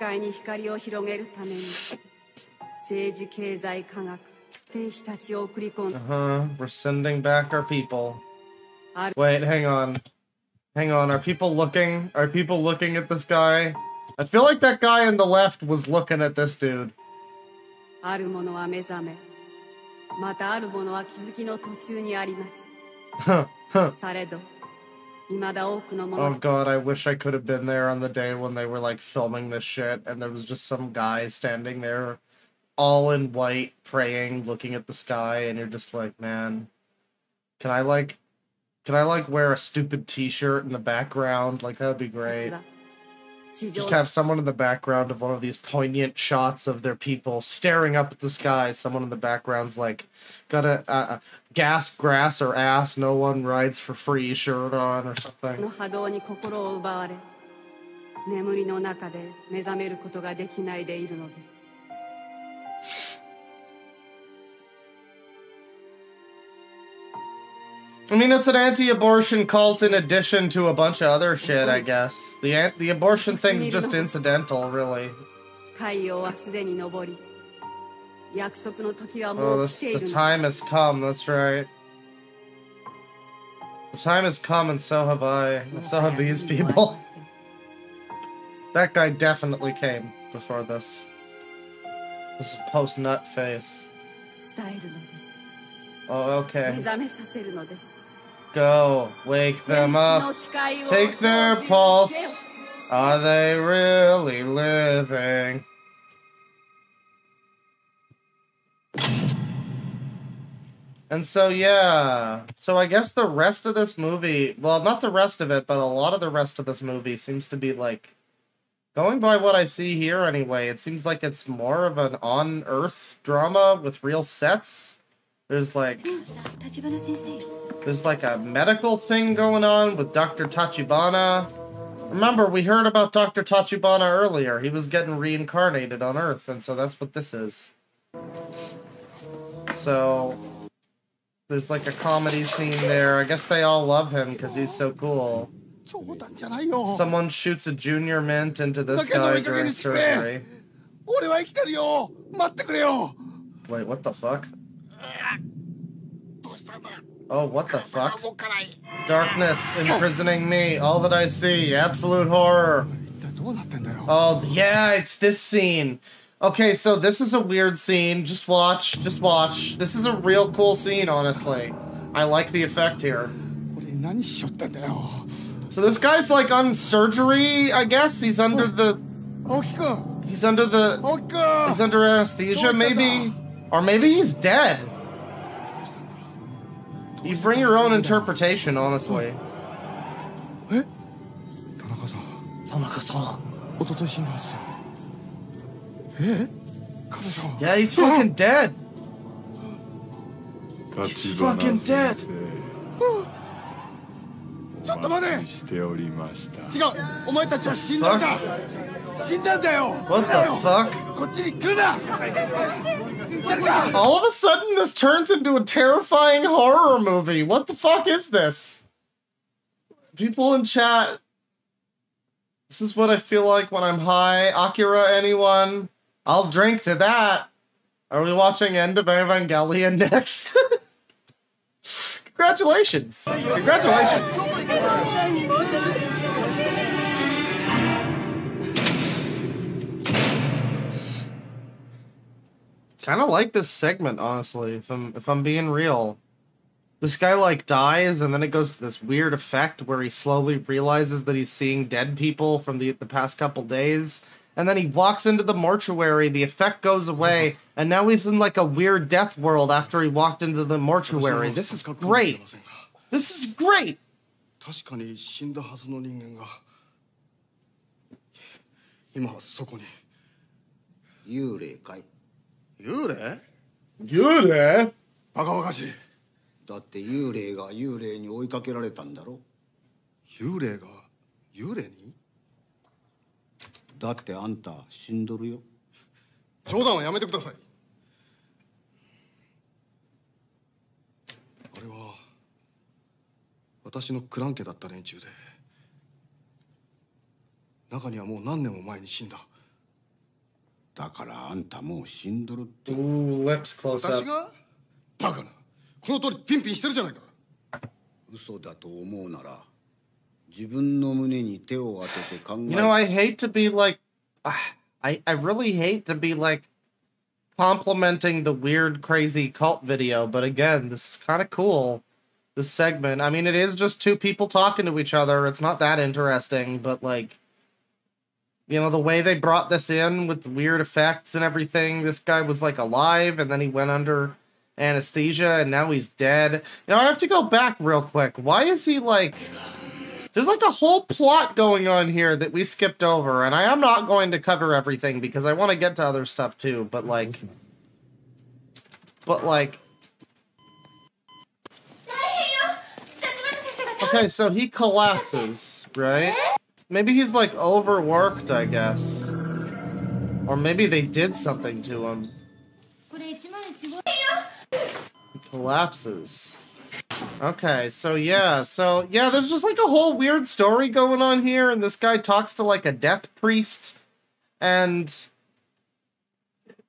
sending back our people. Wait, hang on. Hang on, are people looking at this guy? I feel like that guy on the left was looking at this dude. ある者は目覚め、またある者は気づきの途中にあります。されど、未だ多くの者。 Oh god, I wish I could have been there on the day when they were like filming this shit and there was just some guy standing there all in white praying, looking at the sky, and you're just like, man, can I wear a stupid t-shirt in the background? Like, that would be great. Just have someone in the background of one of these poignant shots of their people staring up at the sky. Someone in the background's like, got a gas, grass, or ass, no one rides for free shirt on or something. I mean, it's an anti-abortion cult in addition to a bunch of other shit, I guess. The abortion thing's just incidental, really. Oh, the time has come, that's right. The time has come, and so have I, and so have these people. That guy definitely came before this. This is post-nut face. Oh, okay. Go, wake them up, take their pulse. Are they really living? And so, yeah. So I guess the rest of this movie, well, not the rest of it, but a lot of the rest of this movie seems to be like, going by what I see here anyway, it seems like it's more of an on-Earth drama with real sets. There's like a medical thing going on with Dr. Tachibana. Remember, we heard about Dr. Tachibana earlier. He was getting reincarnated on Earth, and so that's what this is. So, there's like a comedy scene there. I guess they all love him because he's so cool. Someone shoots a junior mint into this guy during surgery. Wait, what the fuck? Oh, what the fuck? Darkness imprisoning me. All that I see. Absolute horror. Oh, yeah, it's this scene. Okay, so this is a weird scene. Just watch. Just watch. This is a real cool scene, honestly. I like the effect here. So this guy's like on surgery, I guess. He's under the... He's under anesthesia, maybe? Or maybe he's dead. You bring your own interpretation, honestly. Yeah, he's fucking dead. He's fucking dead. What the fuck? All of a sudden, this turns into a terrifying horror movie. What the fuck is this? People in chat. This is what I feel like when I'm high. Akira, anyone? I'll drink to that. Are we watching End of Evangelion next? Congratulations. Congratulations. Kind of like this segment, honestly, if I'm being real. This guy like dies and then it goes to this weird effect where he slowly realizes that he's seeing dead people from the past couple days. And then he walks into the mortuary, the effect goes away, and now he's in like a weird death world after he walked into the mortuary. This is great. This is great. Yure? バカバカしい。だって幽霊が幽霊に追いかけられたんだろ。幽霊が幽霊に？だってあんた死んどるよ。冗談はやめてください。あれは私のクラン家だった連中で、中にはもう何年も前に死んだ。だからあんたもう死んどるって。私が？バカな。この通りピンピンしてるじゃないか。嘘だと思うなら You know, I hate to be like, I really hate to be like complimenting the weird, crazy cult video, but again, this is kind of cool. This segment. I mean, it is just two people talking to each other. It's not that interesting, but like, you know, the way they brought this in with the weird effects and everything. This guy was like alive, and then he went under anesthesia, and now he's dead. You know, I have to go back real quick. Why is he like... There's like a whole plot going on here that we skipped over, and I am not going to cover everything because I want to get to other stuff too, but like... Okay, so he collapses, right? Maybe he's like overworked, I guess. Or maybe they did something to him. He collapses. Okay, so yeah, there's just like a whole weird story going on here, and this guy talks to like a death priest, and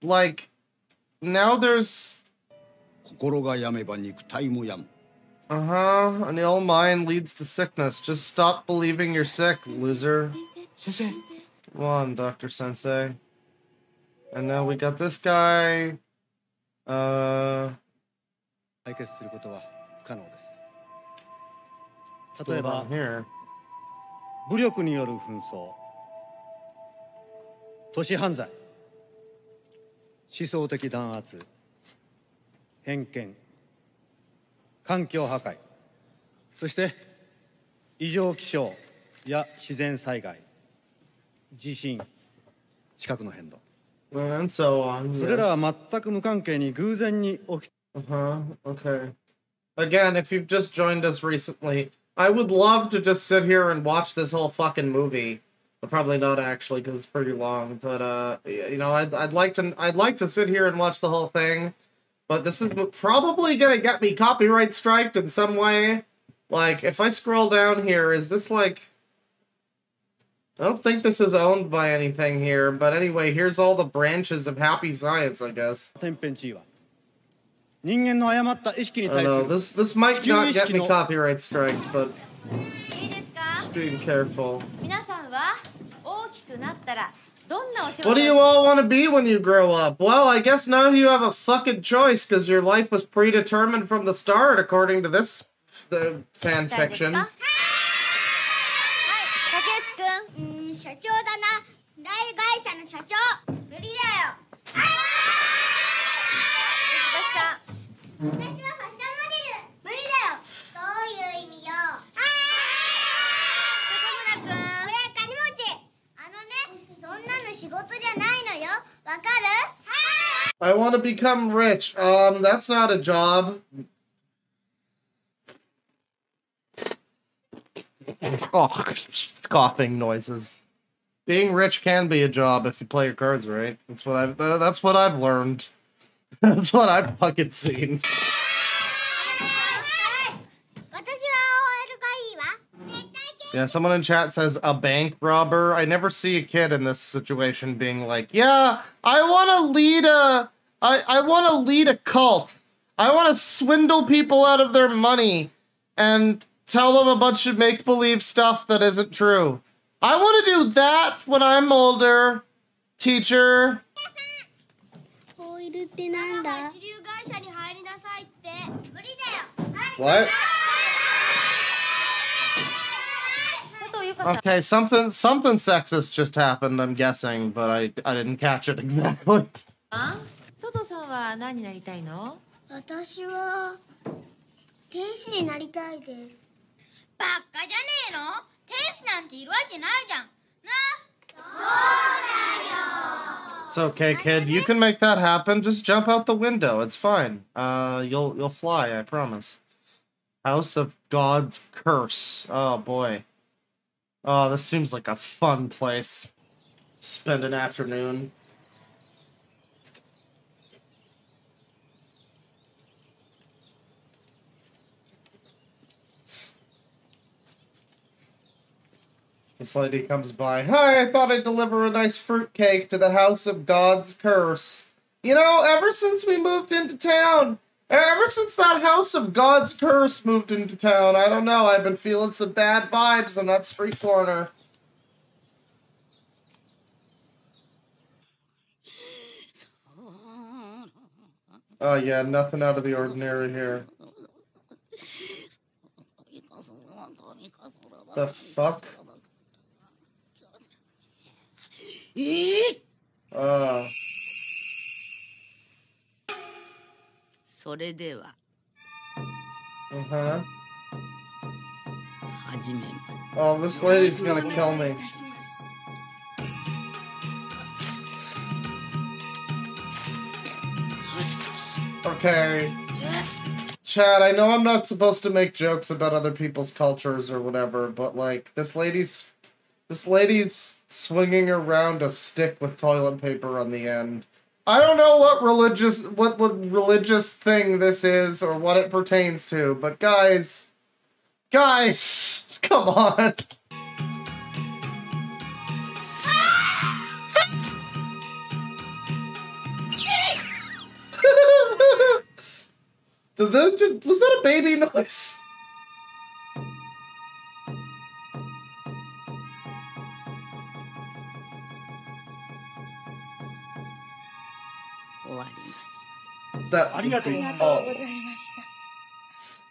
like now there's an ill mind leads to sickness. Just stop believing you're sick, loser. Come on, Dr. Sensei. And now we got this guy. What's going on here? 武力による紛争、都市犯罪、思想的弾圧、偏見、環境破壊、そして異常気象や自然災害、地震、地殻の変動。And so on. それらは全く無関係に偶然に起き。Okay. Again, if you've just joined us recently, I would love to just sit here and watch this whole fucking movie. But probably not actually, because it's pretty long. But you know, I'd like to sit here and watch the whole thing. But this is probably gonna get me copyright striked in some way. Like, if I scroll down here, is this like... I don't think this is owned by anything here, but anyway, here's all the branches of happy science, I guess. I don't know, this might not get me copyright striked, but just being careful. What do you all want to be when you grow up? Well, I guess none of you have a fucking choice, because your life was predetermined from the start, according to this fan fiction. 社長だな。大会社の社長。無理だよ。私はファッションモデル。無理だよ。どういう意味よ。中村君。これは金持ち。そんなの仕事じゃないのよ。わかる？ I want to become rich. That's not a job. Oh, scoffing noises. Being rich can be a job if you play your cards right. That's what I've learned. That's what I've fucking seen. Yeah, someone in chat says a bank robber. I never see a kid in this situation being like, yeah, I want to lead a cult. I want to swindle people out of their money and tell them a bunch of make-believe stuff that isn't true. I want to do that when I'm older, teacher. What? Okay, something sexist just happened, I'm guessing, but I didn't catch it exactly. 佐藤さんは何になりたいの？私は天使になりたいです。バカじゃねえの？天使なんているわけないじゃん。な？そうだよ。 It's okay, kid. You can make that happen. Just jump out the window. It's fine. You'll fly, I promise. House of God's Curse. Oh boy. Oh, this seems like a fun place to spend an afternoon. This lady comes by. Hi, I thought I'd deliver a nice fruitcake to the House of God's Curse. You know, ever since we moved into town, Ever since that House of God's Curse moved into town, I don't know, I've been feeling some bad vibes on that street corner. Oh yeah, nothing out of the ordinary here. The fuck? Uh. それでは Uh-huh. 始めます。 Oh, this lady's gonna kill me. Okay. Chad, I know I'm not supposed to make jokes about other people's cultures or whatever, but like, this lady's swinging around a stick with toilet paper on the end. I don't know what religious thing this is or what it pertains to, but guys, come on. Was that a baby noise? That oh.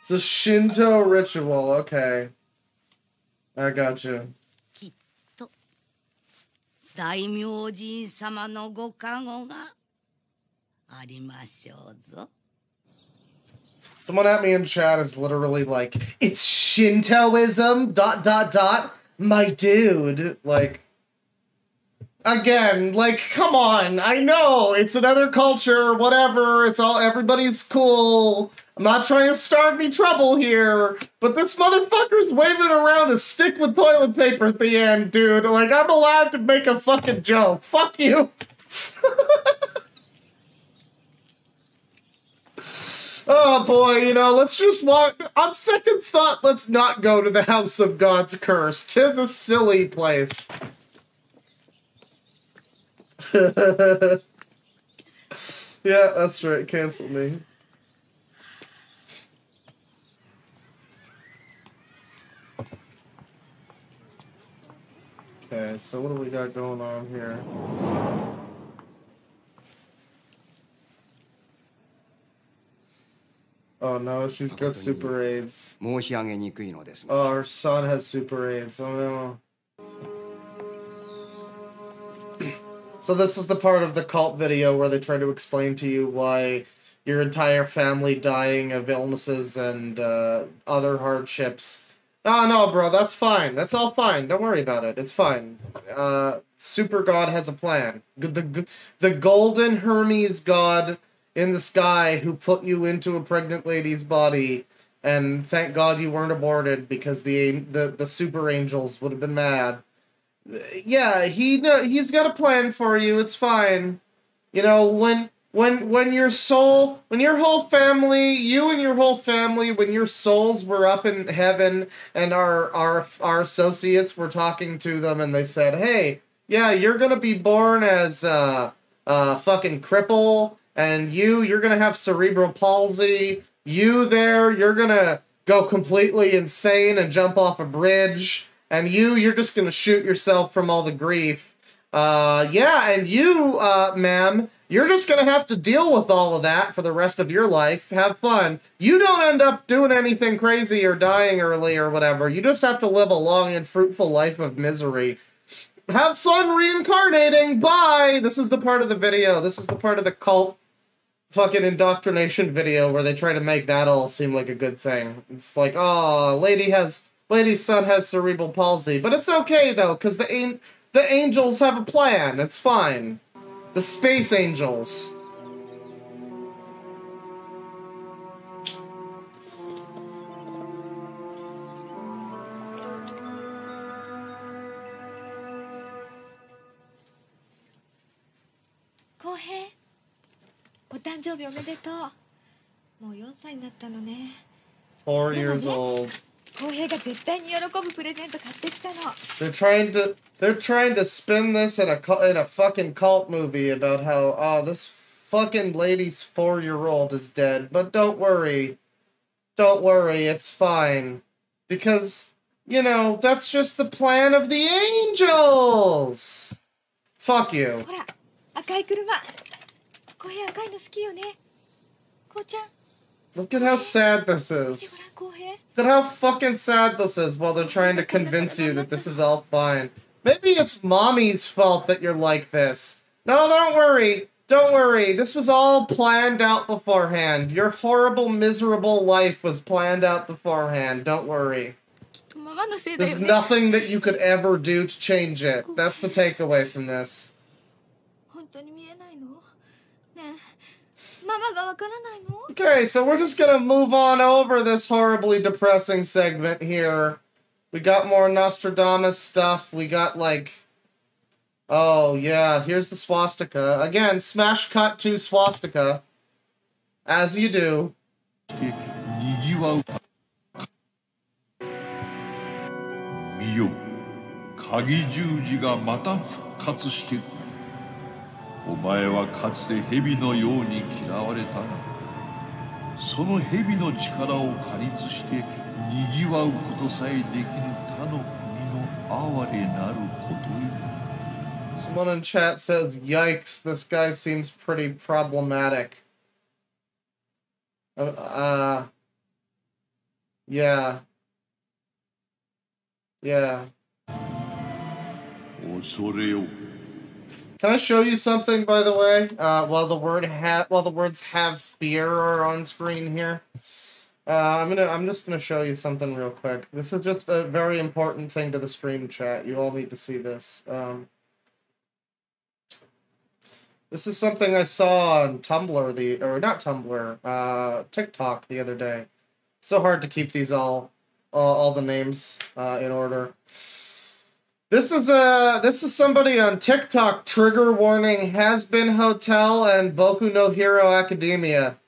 It's a Shinto ritual, okay. I got you. 大明神様のご加護がありましょうぞ。 Someone at me in chat is literally like, it's Shintoism, ... My dude, like, again, like, come on, I know, it's another culture, whatever, it's all, everybody's cool, I'm not trying to start any trouble here, but this motherfucker's waving around a stick with toilet paper at the end, dude, like, I'm allowed to make a fucking joke, fuck you. Oh boy, you know, let's just walk. On second thought, let's not go to the House of God's Curse. 'Tis a silly place. Yeah, that's right. Cancel me. Okay, so what do we got going on here? Oh no, she's got super AIDS. Oh, her son has super AIDS. Oh no. So this is the part of the cult video where they try to explain to you why your entire family dying of illnesses and other hardships. Oh no, bro, that's fine. That's all fine. Don't worry about it. It's fine. Super God has a plan. The golden Hermes God in the sky who put you into a pregnant lady's body, and thank God you weren't aborted because the super angels would have been mad. Yeah, he's got a plan for you. It's fine. You know, when your soul, when your whole family, you and your whole family, when your souls were up in heaven and our associates were talking to them and they said, hey, yeah, you're gonna be born as fucking cripple. And you're gonna have cerebral palsy. You're gonna go completely insane and jump off a bridge. And you're just gonna shoot yourself from all the grief. Yeah, and you, ma'am, you're just gonna have to deal with all of that for the rest of your life. Have fun. You don't end up doing anything crazy or dying early or whatever. You just have to live a long and fruitful life of misery. Have fun reincarnating. Bye! This is the part of the video. This is the part of the cult fucking indoctrination video where they try to make that all seem like a good thing. It's like, oh, lady's son has cerebral palsy, but it's okay though, because the angels have a plan. It's fine. The space angels.浩平、お誕生日おめでとう。もう4歳になったのね。4 years old. 浩平が絶対に喜ぶプレゼント買ってきたの。They're trying to spin this in a fucking cult movie about how, oh, this fucking lady's 4-year-old is dead, but don't worry. Don't worry, it's fine. Because, you know, that's just the plan of the angels! Fuck you. ほら、赤い車。こういう赤いの好きよね。こうちゃん。 Look at how sad this is. Look at how fucking sad this is while they're trying to convince you that this is all fine. Maybe it's mommy's fault that you're like this. No, don't worry. Don't worry. This was all planned out beforehand. Your horrible, miserable life was planned out beforehand. Don't worry. There's nothing that you could ever do to change it. That's the takeaway from this. Okay, so we're just gonna move on over this horribly depressing segment here. We got more Nostradamus stuff. We got, like... Oh, yeah, here's the swastika. Again, smash cut to swastika. As you do. 見よ、鍵十字がまた復活してくる。お前はかつて蛇のように嫌われたが、その蛇の力を借りずして賑わうことさえできぬ他の国の哀れなることよ。 Someone in chat says, yikes, this guy seems pretty problematic. Yeah. Yeah. Can I show you something, by the way? While the words "have fear" are on screen here, I'm just gonna show you something real quick. This is just a very important thing to the stream chat. You all need to see this. This is something I saw on Tumblr TikTok the other day. So hard to keep these all the names in order. This is somebody on TikTok. Trigger warning: Has Been Hotel and Boku no Hero Academia.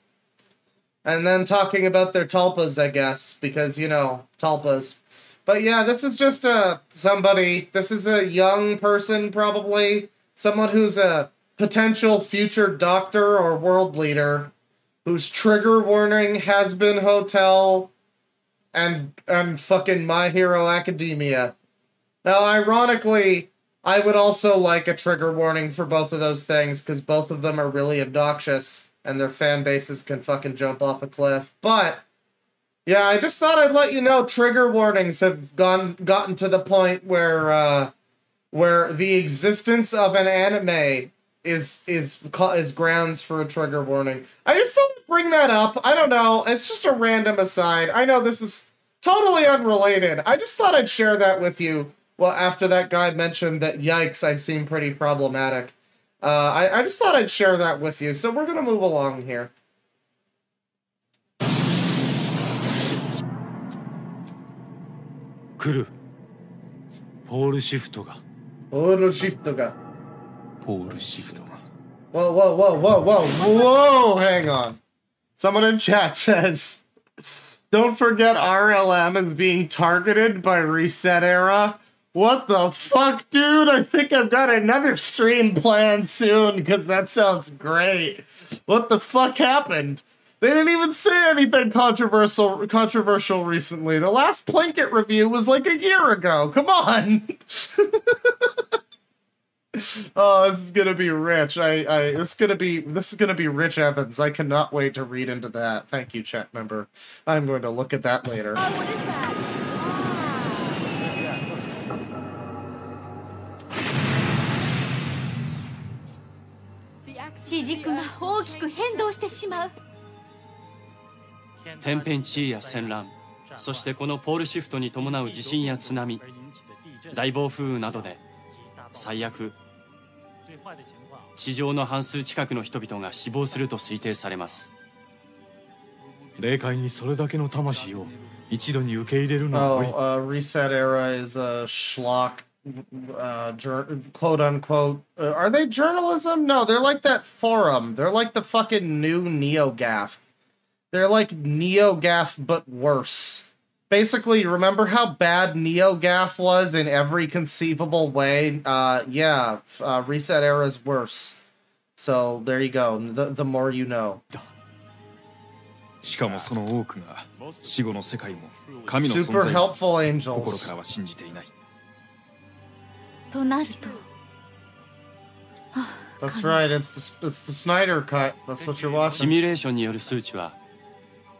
And then talking about their tulpas, I guess, because, you know, tulpas. But yeah, this is just somebody. This is a young person, probably. Someone who's a potential future doctor or world leader whose trigger warning has been Hotel and fucking My Hero Academia. Now, ironically, I would also like a trigger warning for both of those things, because both of them are really obnoxious, and their fan bases can fucking jump off a cliff. But, yeah, I just thought I'd let you know trigger warnings have gotten to the point where the existence of an anime is grounds for a trigger warning. I just thought I'd bring that up. I don't know. It's just a random aside. I know this is totally unrelated. I just thought I'd share that with you. Well, after that guy mentioned that, yikes, I seem pretty problematic. I just thought I'd share that with you. So we're gonna move along here. Kuru. ポールシフトが。ポールシフトが。ポールシフトが。Whoa, whoa, whoa, whoa, whoa, whoa, hang on. Someone in chat says, don't forget RLM is being targeted by Reset Era. What the fuck, dude? I think I've got another stream planned soon, because that sounds great. What the fuck happened? They didn't even say anything controversial recently. The last Plinkett review was like a year ago. Come on. Oh, this is gonna be rich. This is gonna be Rich Evans. I cannot wait to read into that. Thank you, chat member. I'm going to look at that later. Oh, what is that? 地軸が大きく変動してしまう。天変地異や戦乱、そしてこのポールシフトに伴う地震や津波、大暴風雨などで最悪地上の半数近くの人々が死亡すると推定されます。霊界にそれだけの魂を一度に受け入れるのは無理。Reset Era is a schlock, quote unquote. Are they journalism? No, they're like that forum. They're like the fucking new NeoGAF. They're like NeoGAF, but worse. Basically, remember how bad NeoGAF was in every conceivable way? Yeah, Reset Era's worse. So there you go. The more you know. しかもその多くが死後の世界も神の存 Super 在 helpful を angels. 心からは信じていない。となると That's right. It's the Snyder cut. That's what you're シ watching. ミュレーションによる数値は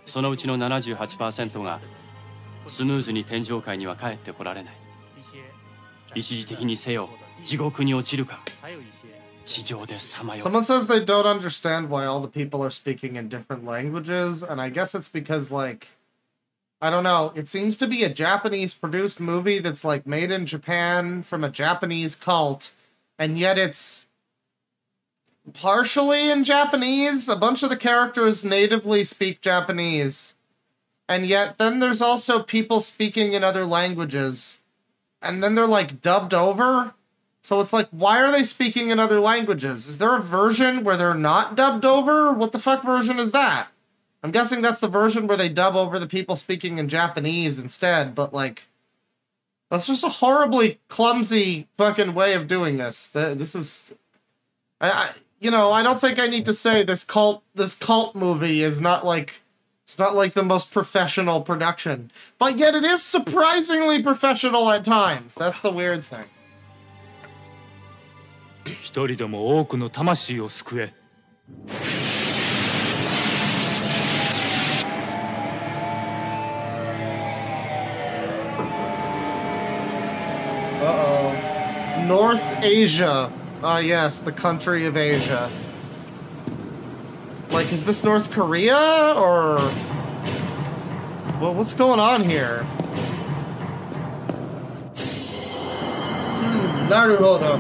そのうちの 78% がスムーズに天上界には帰ってこられない。一時的にせよ地獄に落ちるか地上でさまよう。 Someone says they don't understand why all the people are speaking in different languages, and I guess it's because, like, I don't know, it seems to be a Japanese-produced movie that's, like, made in Japan from a Japanese cult, and yet it's partially in Japanese. A bunch of the characters natively speak Japanese, and yet then there's also people speaking in other languages, and then they're, like, dubbed over. So it's like, why are they speaking in other languages? Is there a version where they're not dubbed over? What the fuck version is that? I'm guessing that's the version where they dub over the people speaking in Japanese instead, but like, that's just a horribly clumsy fucking way of doing this. This is, you know, I don't think I need to say this cult movie is not like, it's not like the most professional production, but yet it is surprisingly professional at times. That's the weird thing. 一人でも多くの魂を救え。Uh-oh. North Asia. Ah, yes, the country of Asia. Like, is this North Korea, or... Well, what's going on here? Naruhodo.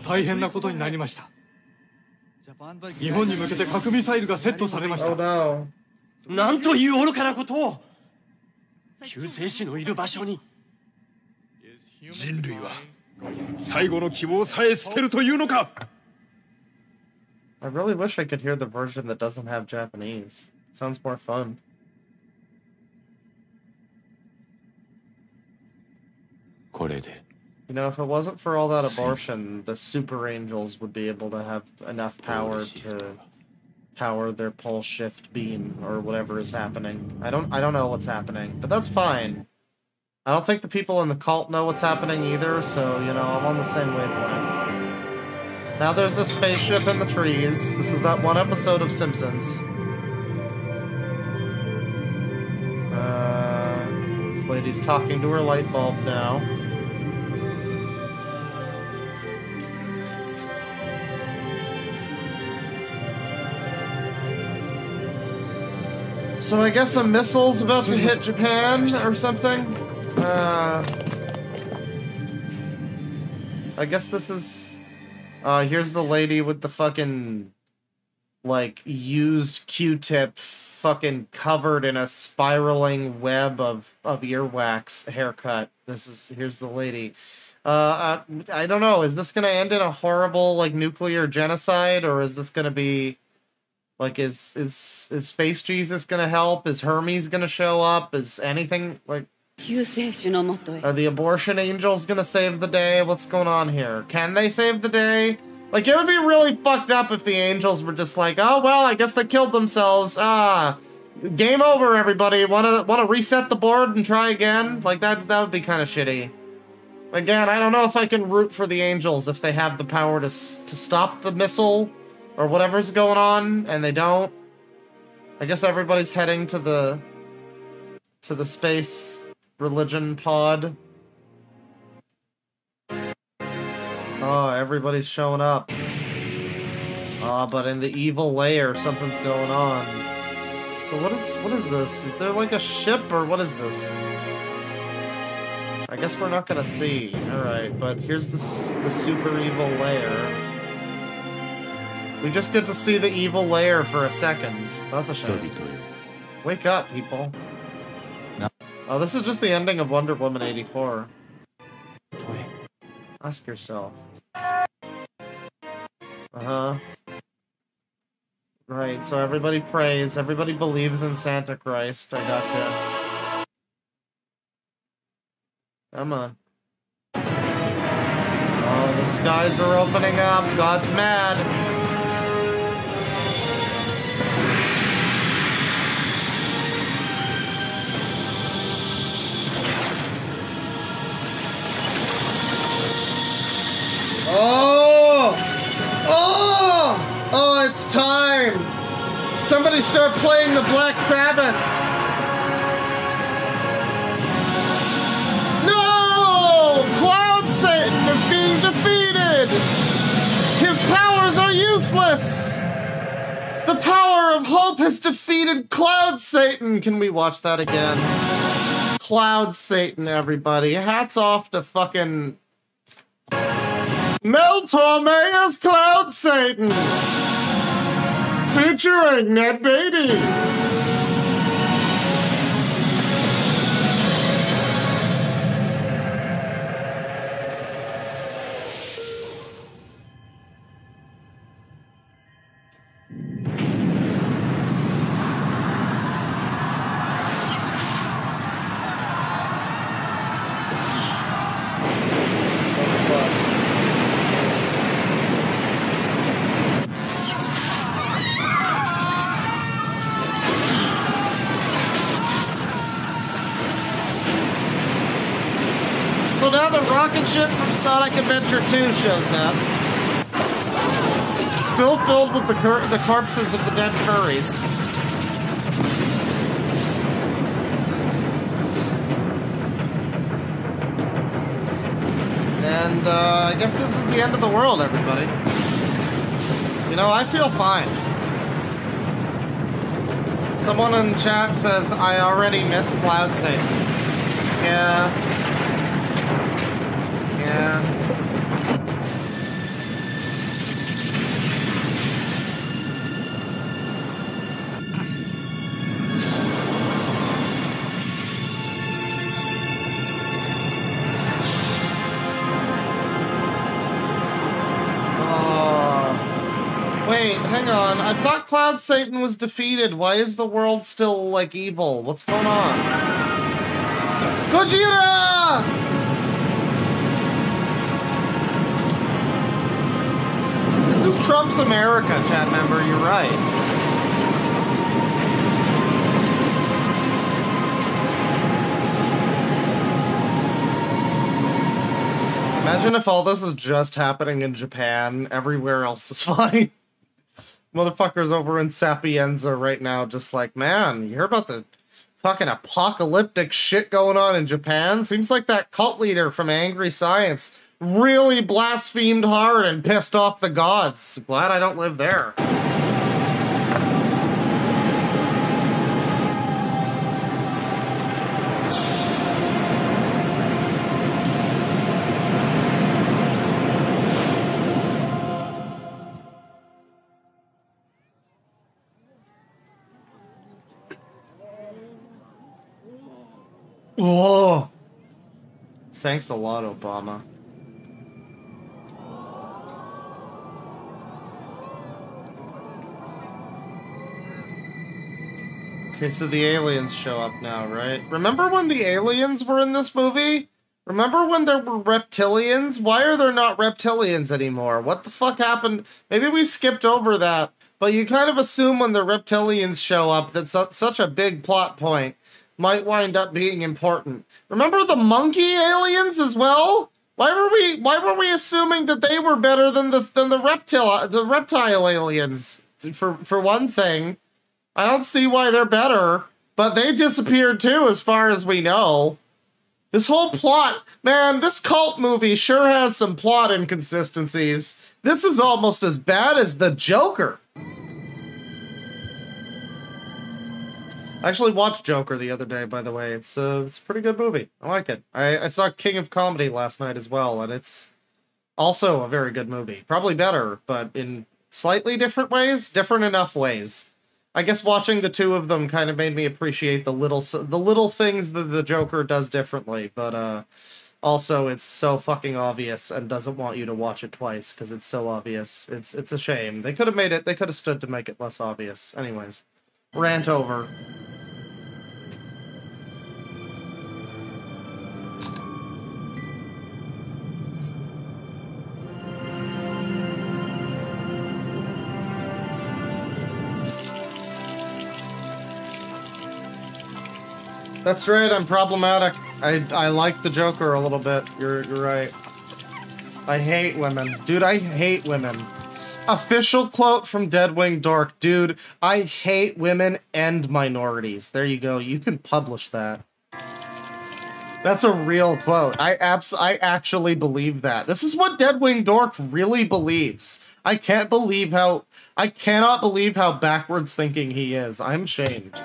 大変なことになりました。日本に向けて核ミサイルがセットされました。Oh no. なんという愚かなことを。救世主のいる場所に。人類は最後の希望さえ捨てるというのか。I really wish I could hear the version that doesn't have Japanese. It sounds more fun. これで。 You know, if it wasn't for all that abortion, the super angels would be able to have enough power to power their pole shift beam or whatever is happening. I don't know what's happening, but that's fine. I don't think the people in the cult know what's happening either, so, you know, I'm on the same wavelength. Now there's a spaceship in the trees. This is that one episode of Simpsons. This lady's talking to her light bulb now. So I guess a missile's about to hit Japan or something. I guess this is... here's the lady with the fucking, like, used Q-tip fucking covered in a spiraling web of earwax haircut. Here's the lady. I don't know, is this gonna end in a horrible, like, nuclear genocide, or is this gonna be... Like, is Space Jesus gonna help? Is Hermes gonna show up? Is anything, like... Are the abortion angels gonna save the day? What's going on here? Can they save the day? Like, it would be really fucked up if the angels were just like, oh, well, I guess they killed themselves. Game over, everybody. Wanna reset the board and try again? Like, that would be kind of shitty. Again, I don't know if I can root for the angels if they have the power to stop the missile or whatever's going on, and they don't. I guess everybody's heading to the space religion pod. Oh, everybody's showing up. But in the evil layer, something's going on. So what is this? Is there like a ship, or what is this? I guess we're not gonna see. Alright, but here's the super evil layer. We just get to see the evil layer for a second. That's a shame. Wake up, people. No. Oh, this is just the ending of Wonder Woman 84. Ask yourself. Uh-huh. Right, so everybody prays, everybody believes in Santa Christ. I gotcha. Come on. Oh, the skies are opening up. God's mad. Oh! Oh! Oh, it's time! Somebody start playing the Black Sabbath! No! Cloud Satan is being defeated! His powers are useless! The power of hope has defeated Cloud Satan! Can we watch that again? Cloud Satan, everybody. Hats off to fucking... Mel Torme's Cloud Satan! Featuring Ned Beatty! So now the rocket ship from Sonic Adventure 2 shows up. It's still filled with the corpses of the dead furries. And I guess this is the end of the world, everybody. You know, I feel fine. Someone in chat says, I already miss Cloud Satan. Yeah. Yeah. Wait, hang on. I thought Cloud Satan was defeated. Why is the world still, like, evil? What's going on? Gojira! This is Trump's America, chat member. You're right. Imagine if all this is just happening in Japan. Everywhere else is fine. Motherfuckers over in Sapienza right now just like, man, you hear about the fucking apocalyptic shit going on in Japan? Seems like that cult leader from Angry Science really blasphemed hard and pissed off the gods. Glad I don't live there. Whoa! Thanks a lot, Obama. Okay, so the aliens show up now, right? Remember when the aliens were in this movie? Remember when there were reptilians? Why are there not reptilians anymore? What the fuck happened? Maybe we skipped over that, but you kind of assume when the reptilians show up that such a big plot point might wind up being important. Remember the monkey aliens as well? Why were we assuming that they were better than the reptile aliens? For one thing, I don't see why they're better, but they disappeared too, as far as we know. This whole plot, man, this cult movie sure has some plot inconsistencies. This is almost as bad as the Joker. I actually watched Joker the other day, by the way. It's a pretty good movie. I like it. I saw King of Comedy last night as well, and it's also a very good movie. Probably better, but in slightly different ways. Different enough ways. I guess watching the two of them kind of made me appreciate the little things that the Joker does differently, but also it's so fucking obvious and doesn't want you to watch it twice because it's so obvious. It's a shame. They could have stood to make it less obvious. Anyways, rant over. That's right, I'm problematic. I like the Joker a little bit. You're right. I hate women. Dude, I hate women. Official quote from Deadwing Dork. Dude, I hate women and minorities. There you go. You can publish that. That's a real quote. I actually believe that. This is what Deadwing Dork really believes. I cannot believe how backwards thinking he is. I'm ashamed.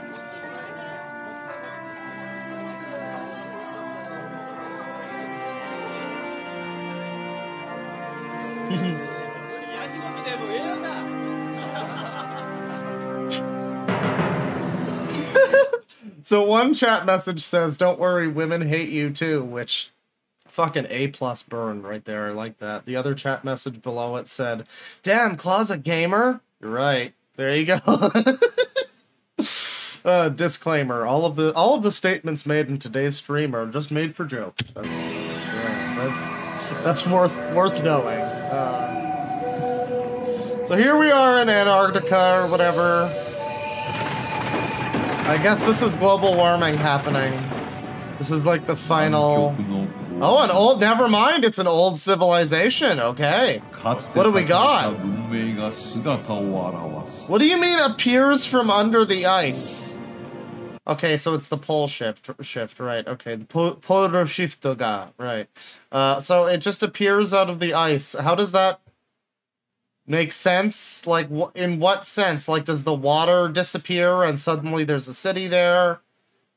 So one chat message says, "Don't worry, women hate you too," which fucking A+ burn right there. I like that. The other chat message below it said, "Damn, Claw's a gamer." You're right. There you go. Disclaimer: all of the statements made in today's stream are just made for jokes. That's worth knowing. So here we are in Antarctica or whatever. I guess this is global warming happening. This is like the final... Oh, an old... Never mind, it's an old civilization. Okay. What do we got? What do you mean appears from under the ice? Okay, so it's the pole shift, right. Okay, the polar shift ga, right. So it just appears out of the ice. How does that make sense? Like, in what sense? Like, does the water disappear and suddenly there's a city there?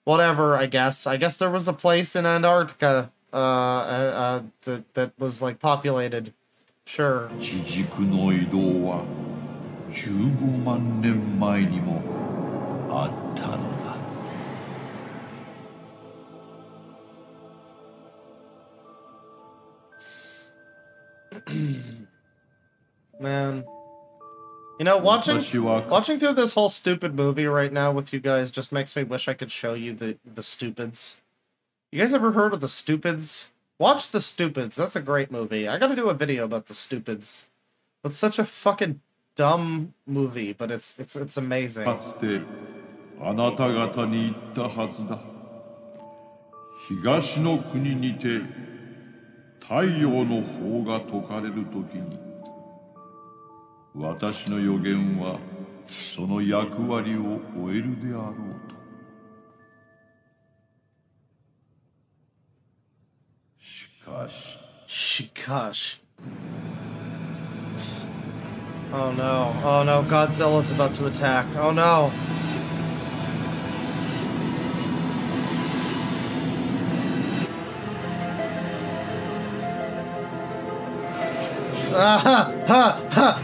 Whatever, I guess. I guess there was a place in Antarctica that was, like, populated. Sure. Man, you know, watching through this whole stupid movie right now with you guys just makes me wish I could show you the Stupids. You guys ever heard of the Stupids? Watch the Stupids. That's a great movie. I gotta do a video about the Stupids. It's such a fucking dumb movie, but it's amazing. あなた方に言ったはずだ。東の国にて太陽の法が解かれるときに、私の予言はその役割を終えるであろうと。しかし。 Oh no. Oh no, Godzilla's about to attack. Oh no.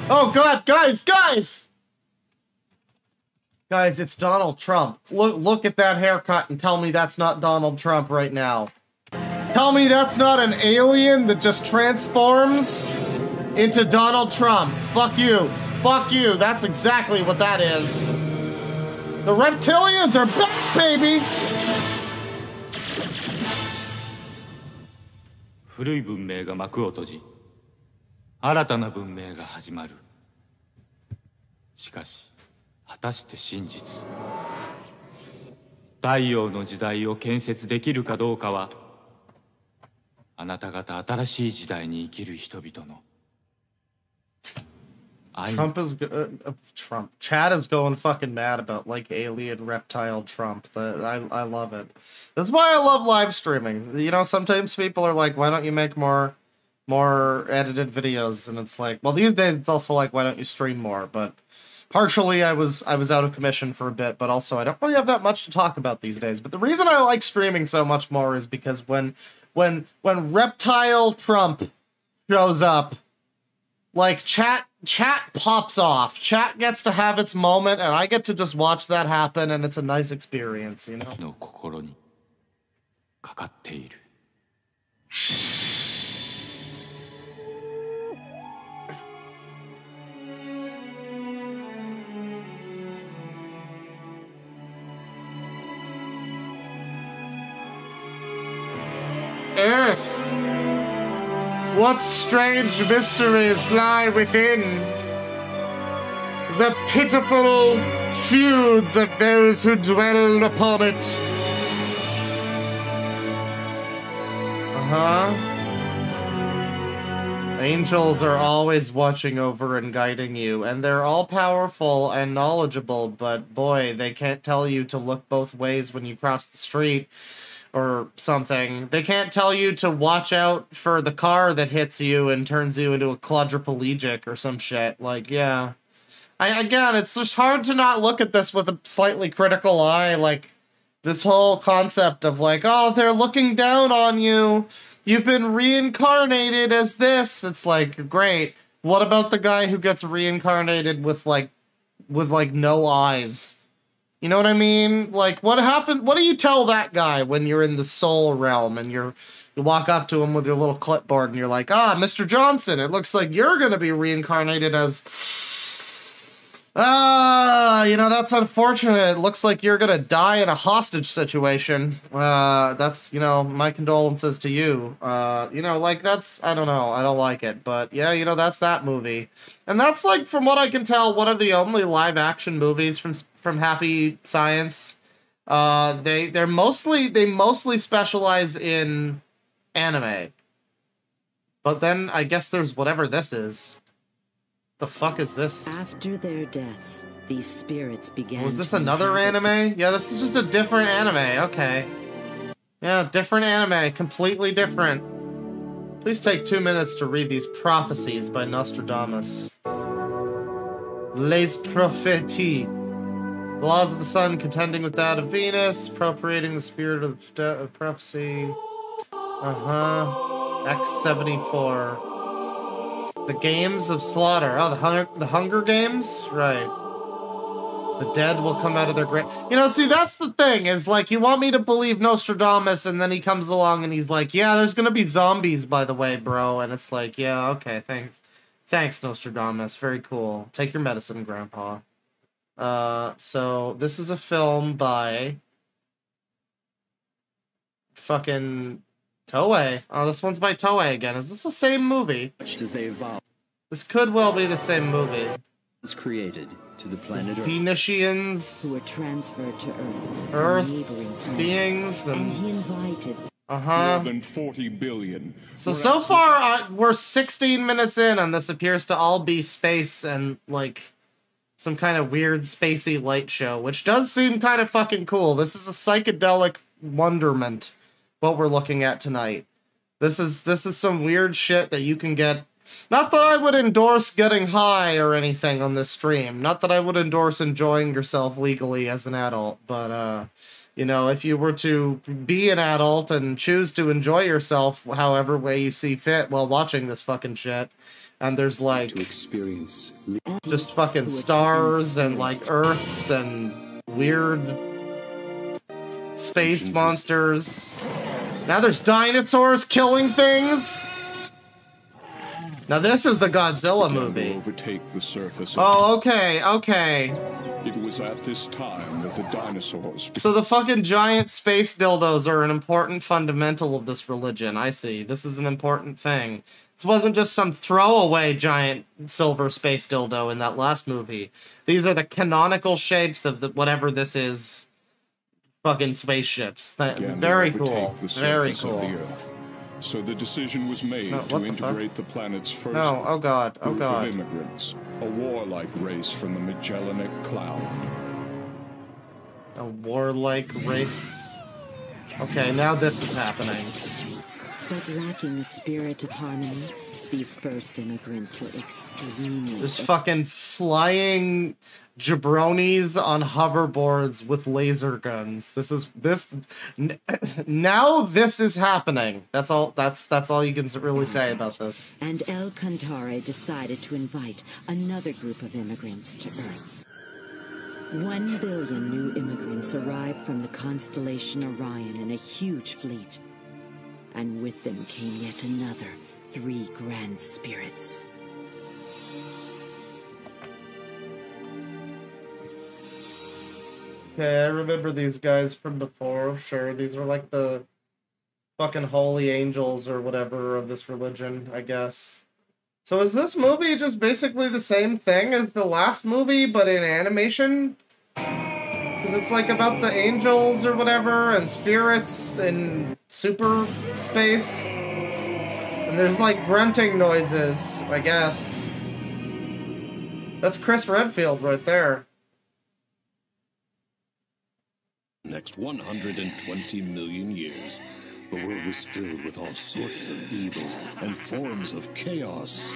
Oh god, guys! Guys, it's Donald Trump. Look at that haircut and tell me that's not Donald Trump right now. Tell me that's not an alien that just transforms into Donald Trump. Fuck you. Fuck you. That's exactly what that is. The reptilians are back, baby! 古い文明が幕を閉じ、新たな文明が始まる。しかし、果たして真実、太陽の時代を建設できるかどうかは、あなた方新しい時代に生きる人々の Trump. Chad is going fucking mad about like alien reptile Trump. I love it. That's why I love live streaming. You know, sometimes people are like, why don't you make more edited videos? And it's like, well, these days it's also like, why don't you stream more? But partially I was out of commission for a bit, but also I don't really have that much to talk about these days. But the reason I like streaming so much more is because when reptile Trump shows up, like chat pops off. Chat gets to have its moment, and I get to just watch that happen, and it's a nice experience, you know? の心にかかっている。Earth! What strange mysteries lie within? The pitiful feuds of those who dwell upon it. Uh-huh. Angels are always watching over and guiding you, and they're all powerful and knowledgeable, but boy, they can't tell you to look both ways when you cross the street or something. They can't tell you to watch out for the car that hits you and turns you into a quadriplegic or some shit. Like, yeah. Again, it's just hard to not look at this with a slightly critical eye, like, this whole concept of like, oh, they're looking down on you. You've been reincarnated as this. It's like, great. What about the guy who gets reincarnated with no eyes? You know what I mean? Like, what happened? What do you tell that guy when you're in the soul realm and you walk up to him with your little clipboard and you're like, ah, Mr. Johnson, it looks like you're gonna be reincarnated as... that's unfortunate. It looks like you're gonna die in a hostage situation. That's, my condolences to you. That's, I don't know, I don't like it. But, yeah, that's that movie. And that's, like, from what I can tell, one of the only live-action movies from Happy Science. They mostly specialize in anime. But then, I guess there's whatever this is. The fuck is this? After their deaths, these spirits began. Was this another anime? Yeah, this is just a different anime. Okay. Yeah, different anime. Completely different. Please take 2 minutes to read these prophecies by Nostradamus. Les Prophéties. The laws of the sun contending with that of Venus, appropriating the spirit of prophecy. X-74. The Games of Slaughter. Oh, the Hunger Games? Right. The dead will come out of their grave. See, that's the thing, is, like, you want me to believe Nostradamus, and then he comes along and he's like, yeah, there's gonna be zombies, by the way, bro. And it's like, yeah, okay, thanks. Thanks, Nostradamus. Very cool. Take your medicine, Grandpa. So, this is a film by... fucking... Toei. Oh, this one's by Toei again. Is this the same movie? As they evolve. This could well be the same movie. It's created to the planet Earth. Phoenicians. Who were transferred to Earth. Earth beings. And he invited. More than 40 billion. So far, we're 16 minutes in, and this appears to all be space and, like, some kind of weird spacey light show, which does seem kind of fucking cool. This is a psychedelic wonderment. What we're looking at tonight. This is some weird shit that you can get. Not that I would endorse getting high or anything on this stream. Not that I would endorse enjoying yourself legally as an adult. But, if you were to be an adult and choose to enjoy yourself however way you see fit while watching this fucking shit, and there's, like, to experience just fucking stars and, like, Earths and weird space monsters. Now there's dinosaurs killing things. Now this is the Godzilla movie. Overtake the surface. Oh, okay. It was at this time that the dinosaurs. So the fucking giant space dildos are an important fundamental of this religion. I see. This is an important thing. This wasn't just some throwaway giant silver space dildo in that last movie. These are the canonical shapes of whatever this is. Fucking spaceships. Very cool. Very cool. So the decision was made to integrate the planet's first group of immigrants, a warlike race from the Magellanic Cloud. A warlike race. Okay, now this is happening. But lacking a spirit of harmony, these first immigrants were extremely... This fucking flying jabronis on hoverboards with laser guns. Now this is happening. That's all you can really say about this. And El Cantare decided to invite another group of immigrants to Earth. 1 billion new immigrants arrived from the constellation Orion in a huge fleet. And with them came yet another 3 grand spirits. Okay, I remember these guys from before, sure. These were like the fucking holy angels or whatever of this religion, I guess. So is this movie just basically the same thing as the last movie, but in animation? Because it's like about the angels or whatever, and spirits in super space. And there's like grunting noises, I guess. That's Chris Redfield right there. Next 120 million years, the world was filled with all sorts of evils and forms of chaos.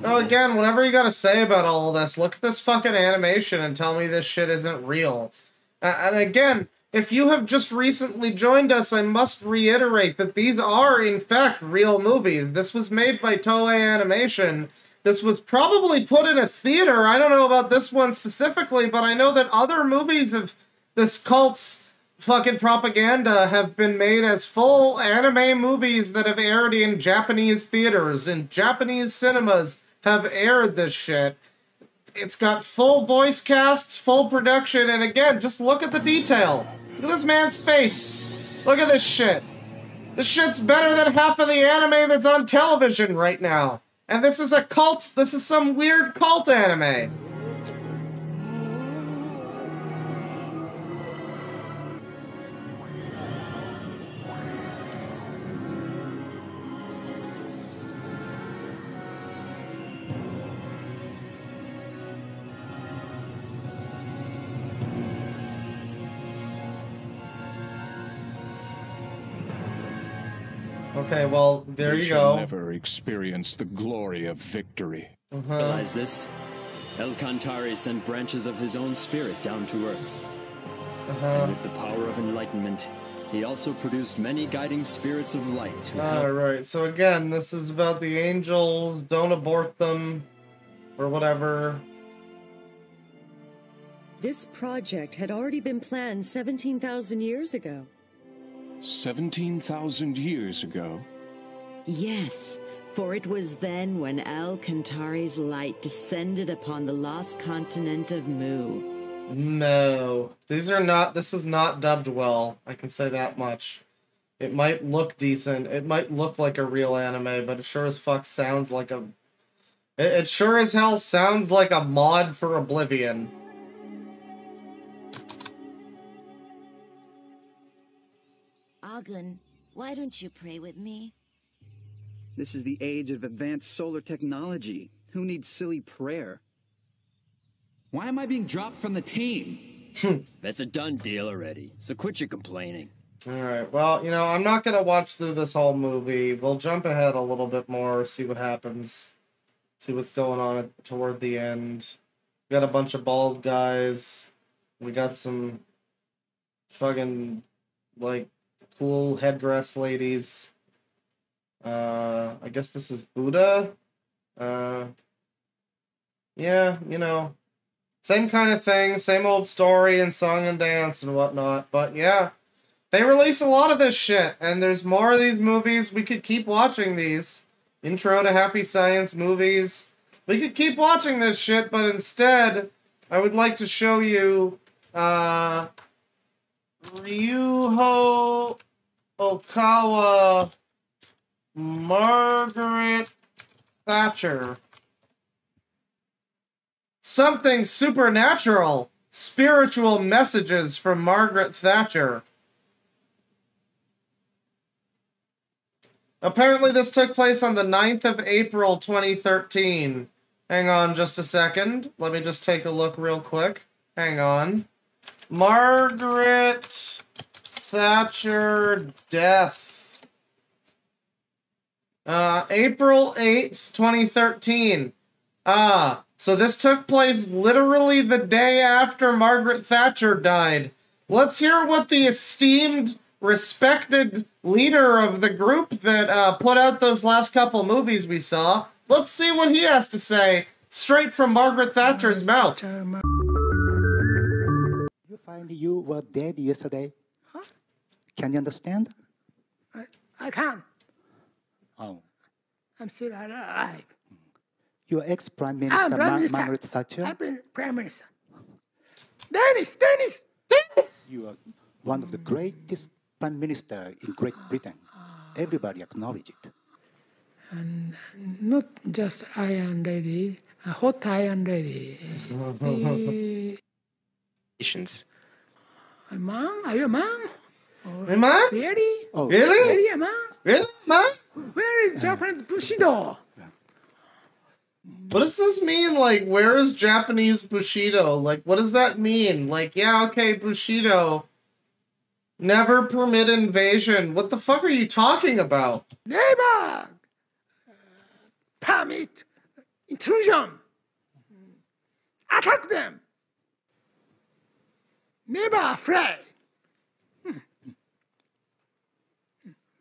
Now again, whatever you gotta say about all of this, look at this fucking animation and tell me this shit isn't real. And again, if you have just recently joined us, I must reiterate that these are, in fact, real movies. This was made by Toei Animation. This was probably put in a theater. I don't know about this one specifically, but I know that other movies of this cult's fucking propaganda have been made as full anime movies that have aired in Japanese theaters, and Japanese cinemas have aired this shit. It's got full voice casts, full production, and again, just look at the detail. Look at this man's face. Look at this shit. This shit's better than half of the anime that's on television right now. And this is a cult, this is some weird cult anime. Okay, well, there you go. Never experience the glory of victory. Realize this? El Cantare sent branches of his own spirit down to Earth. And with the power of enlightenment, he also produced many guiding spirits of light to help. Alright, so again, this is about the angels, don't abort them, or whatever. This project had already been planned 17,000 years ago. 17,000 years ago? Yes, for it was then when Al Cantare's light descended upon the lost continent of Mu. No. This is not dubbed well. I can say that much. It might look decent. It might look like a real anime, but it sure as fuck sounds like a... It sure as hell sounds like a mod for Oblivion. Agun, why don't you pray with me? This is the age of advanced solar technology. Who needs silly prayer? Why am I being dropped from the team? That's a done deal already, so quit your complaining. Alright, well, you know, I'm not gonna watch through this whole movie. We'll jump ahead a little bit more, see what happens. See what's going on toward the end. We got a bunch of bald guys. We got some fucking, like, cool headdress ladies. I guess this is Buddha. Yeah, you know, same kind of thing, same old story and song and dance and whatnot. But yeah, they release a lot of this shit, and there's more of these movies. We could keep watching these. Intro to Happy Science movies. We could keep watching this shit, but instead, I would like to show you, Ryuho Okawa, Margaret Thatcher. Something supernatural. Spiritual messages from Margaret Thatcher. Apparently this took place on the 9th of April, 2013. Hang on just a second. Let me just take a look real quick. Hang on. Margaret Thatcher death. April 8th, 2013. So this took place literally the day after Margaret Thatcher died. Let's hear what the esteemed, respected leader of the group that put out those last couple movies we saw. Let's see what he has to say, straight from Margaret Thatcher's mouth. You find you were dead yesterday? Huh? Can you understand? I can. Oh. I'm still alive. Your ex-Prime Minister, Margaret Thatcher? I've been Prime Minister. Dennis! You are one of the greatest Prime Minister in Great Britain. Everybody acknowledge it. and not just Iron Lady, Hot Iron Lady. A man? Are you a man? A man? Really? Oh. Really? Really, a man? Really, man? Where is Japanese Bushido? What does this mean? Like, where is Japanese Bushido? Like, what does that mean? Like, yeah, okay, Bushido. Never permit invasion. What the fuck are you talking about? Never permit intrusion. Attack them. Never afraid.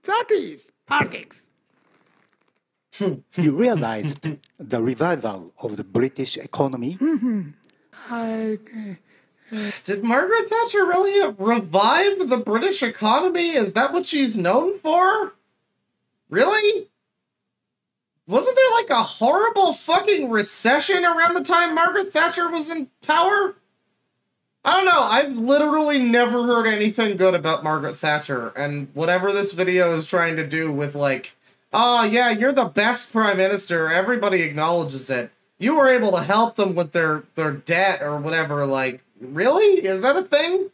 That is politics. You realized the revival of the British economy? Did Margaret Thatcher really revive the British economy? Is that what she's known for? Really? Wasn't there like a horrible fucking recession around the time Margaret Thatcher was in power? I don't know. I've literally never heard anything good about Margaret Thatcher, and whatever this video is trying to do with like, oh yeah, you're the best prime minister, everybody acknowledges it. You were able to help them with their debt or whatever, like, really? Is that a thing?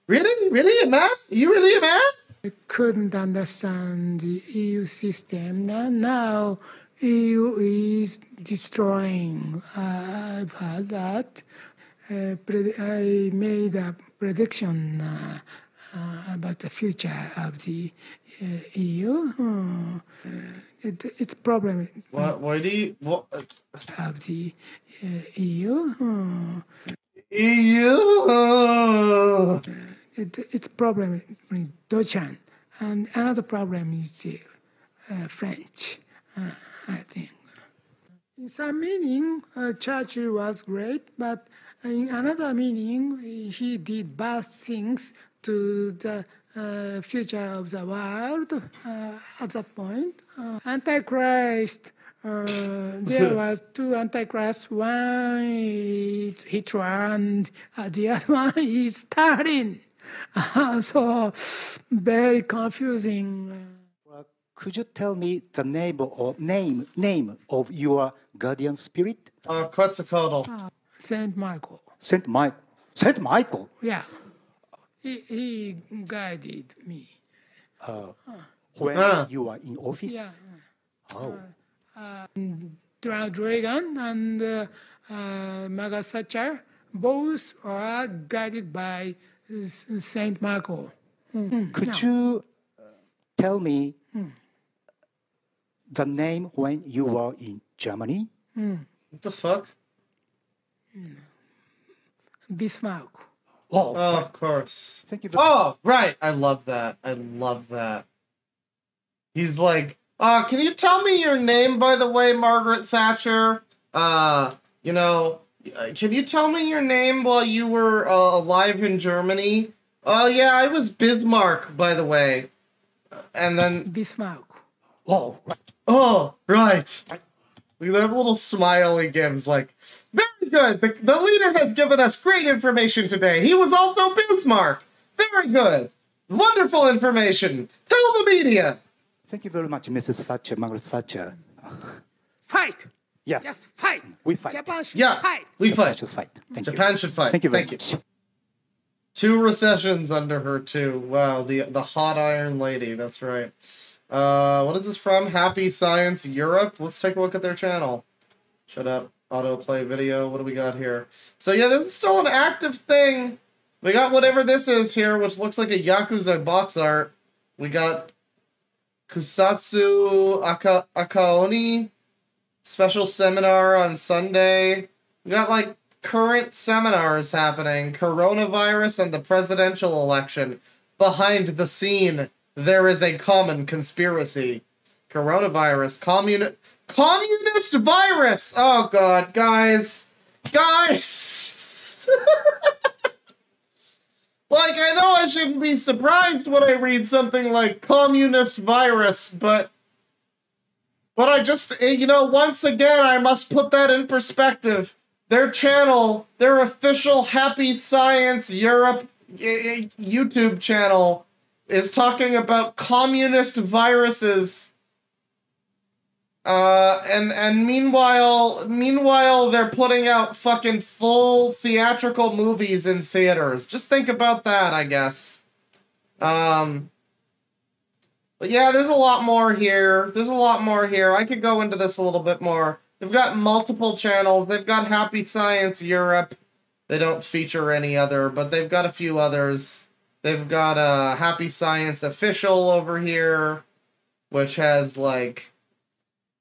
Really? Really, a man? You really a man? I couldn't understand the EU system. Now EU is destroying. I've heard that. I made a prediction about the future of the EU. It's problem. Why do you... What? Of the EU. EU! It's problem with Deutschland. And another problem is French, I think. In some meaning, Churchill was great, but in another meaning, he did bad things to the future of the world at that point. Antichrist, there was two Antichrists. One is Hitler and the other one is Stalin. So, very confusing. Could you tell me the name of your guardian spirit? Quetzalcoatl. Saint Michael. Saint Michael. Saint Michael? Yeah. He guided me. When you were in office? Yeah. Oh. Ronald Reagan and Margaret Thatcher both are guided by Saint Michael. Could you tell me the name when you were in Germany? What the fuck? Bismarck. Oh, of course. Thank you. Oh, right. I love that. I love that. He's like, can you tell me your name, by the way, Margaret Thatcher? You know, can you tell me your name while you were alive in Germany? Oh, yeah, I was Bismarck, by the way. And then... Bismarck. Oh, right. Oh, right. Look at that little smile he gives, like, very good. The leader has given us great information today. He was also Bismarck. Very good. Wonderful information. Tell the media. Thank you very much, Mrs. Thatcher, Margaret Thatcher. Fight. Yeah. Just fight. We fight. Japan should fight. We Japan fight. should fight. Thank you. Japan should fight. Thank you very much. 2 recessions under her, too. Wow, the hot iron lady. That's right. What is this from? Happy Science Europe? Let's take a look at their channel. Shut up. Autoplay video. What do we got here? So yeah, this is still an active thing. We got whatever this is here, which looks like a Yakuza box art. We got Kusatsu Akaoni special seminar on Sunday. We got like current seminars happening. Coronavirus and the presidential election. Behind the scene, there is a common conspiracy. Coronavirus. Communist virus! Oh god, guys. Guys! Like, I know I shouldn't be surprised when I read something like communist virus, but I just, you know, once again, I must put that in perspective. Their channel, their official Happy Science Europe YouTube channel, is talking about communist viruses. And meanwhile, they're putting out fucking full theatrical movies in theaters. Just think about that, I guess. But yeah, there's a lot more here. I could go into this a little bit more. They've got multiple channels. They've got Happy Science Europe. They don't feature any other, but they've got a few others. They've got Happy Science Official over here, which has, like,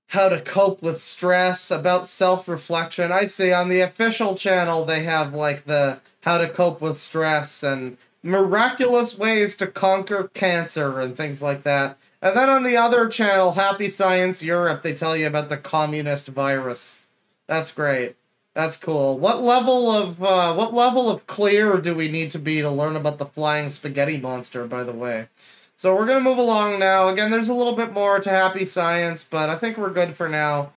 how to cope with stress, about self-reflection. I see on the official channel they have, like, the how to cope with stress and miraculous ways to conquer cancer and things like that. And then on the other channel, Happy Science Europe, they tell you about the communist virus. That's great. That's cool. What level of clear do we need to be to learn about the flying spaghetti monster, by the way? So we're going to move along now. Again, there's a little bit more to Happy Science, but I think we're good for now.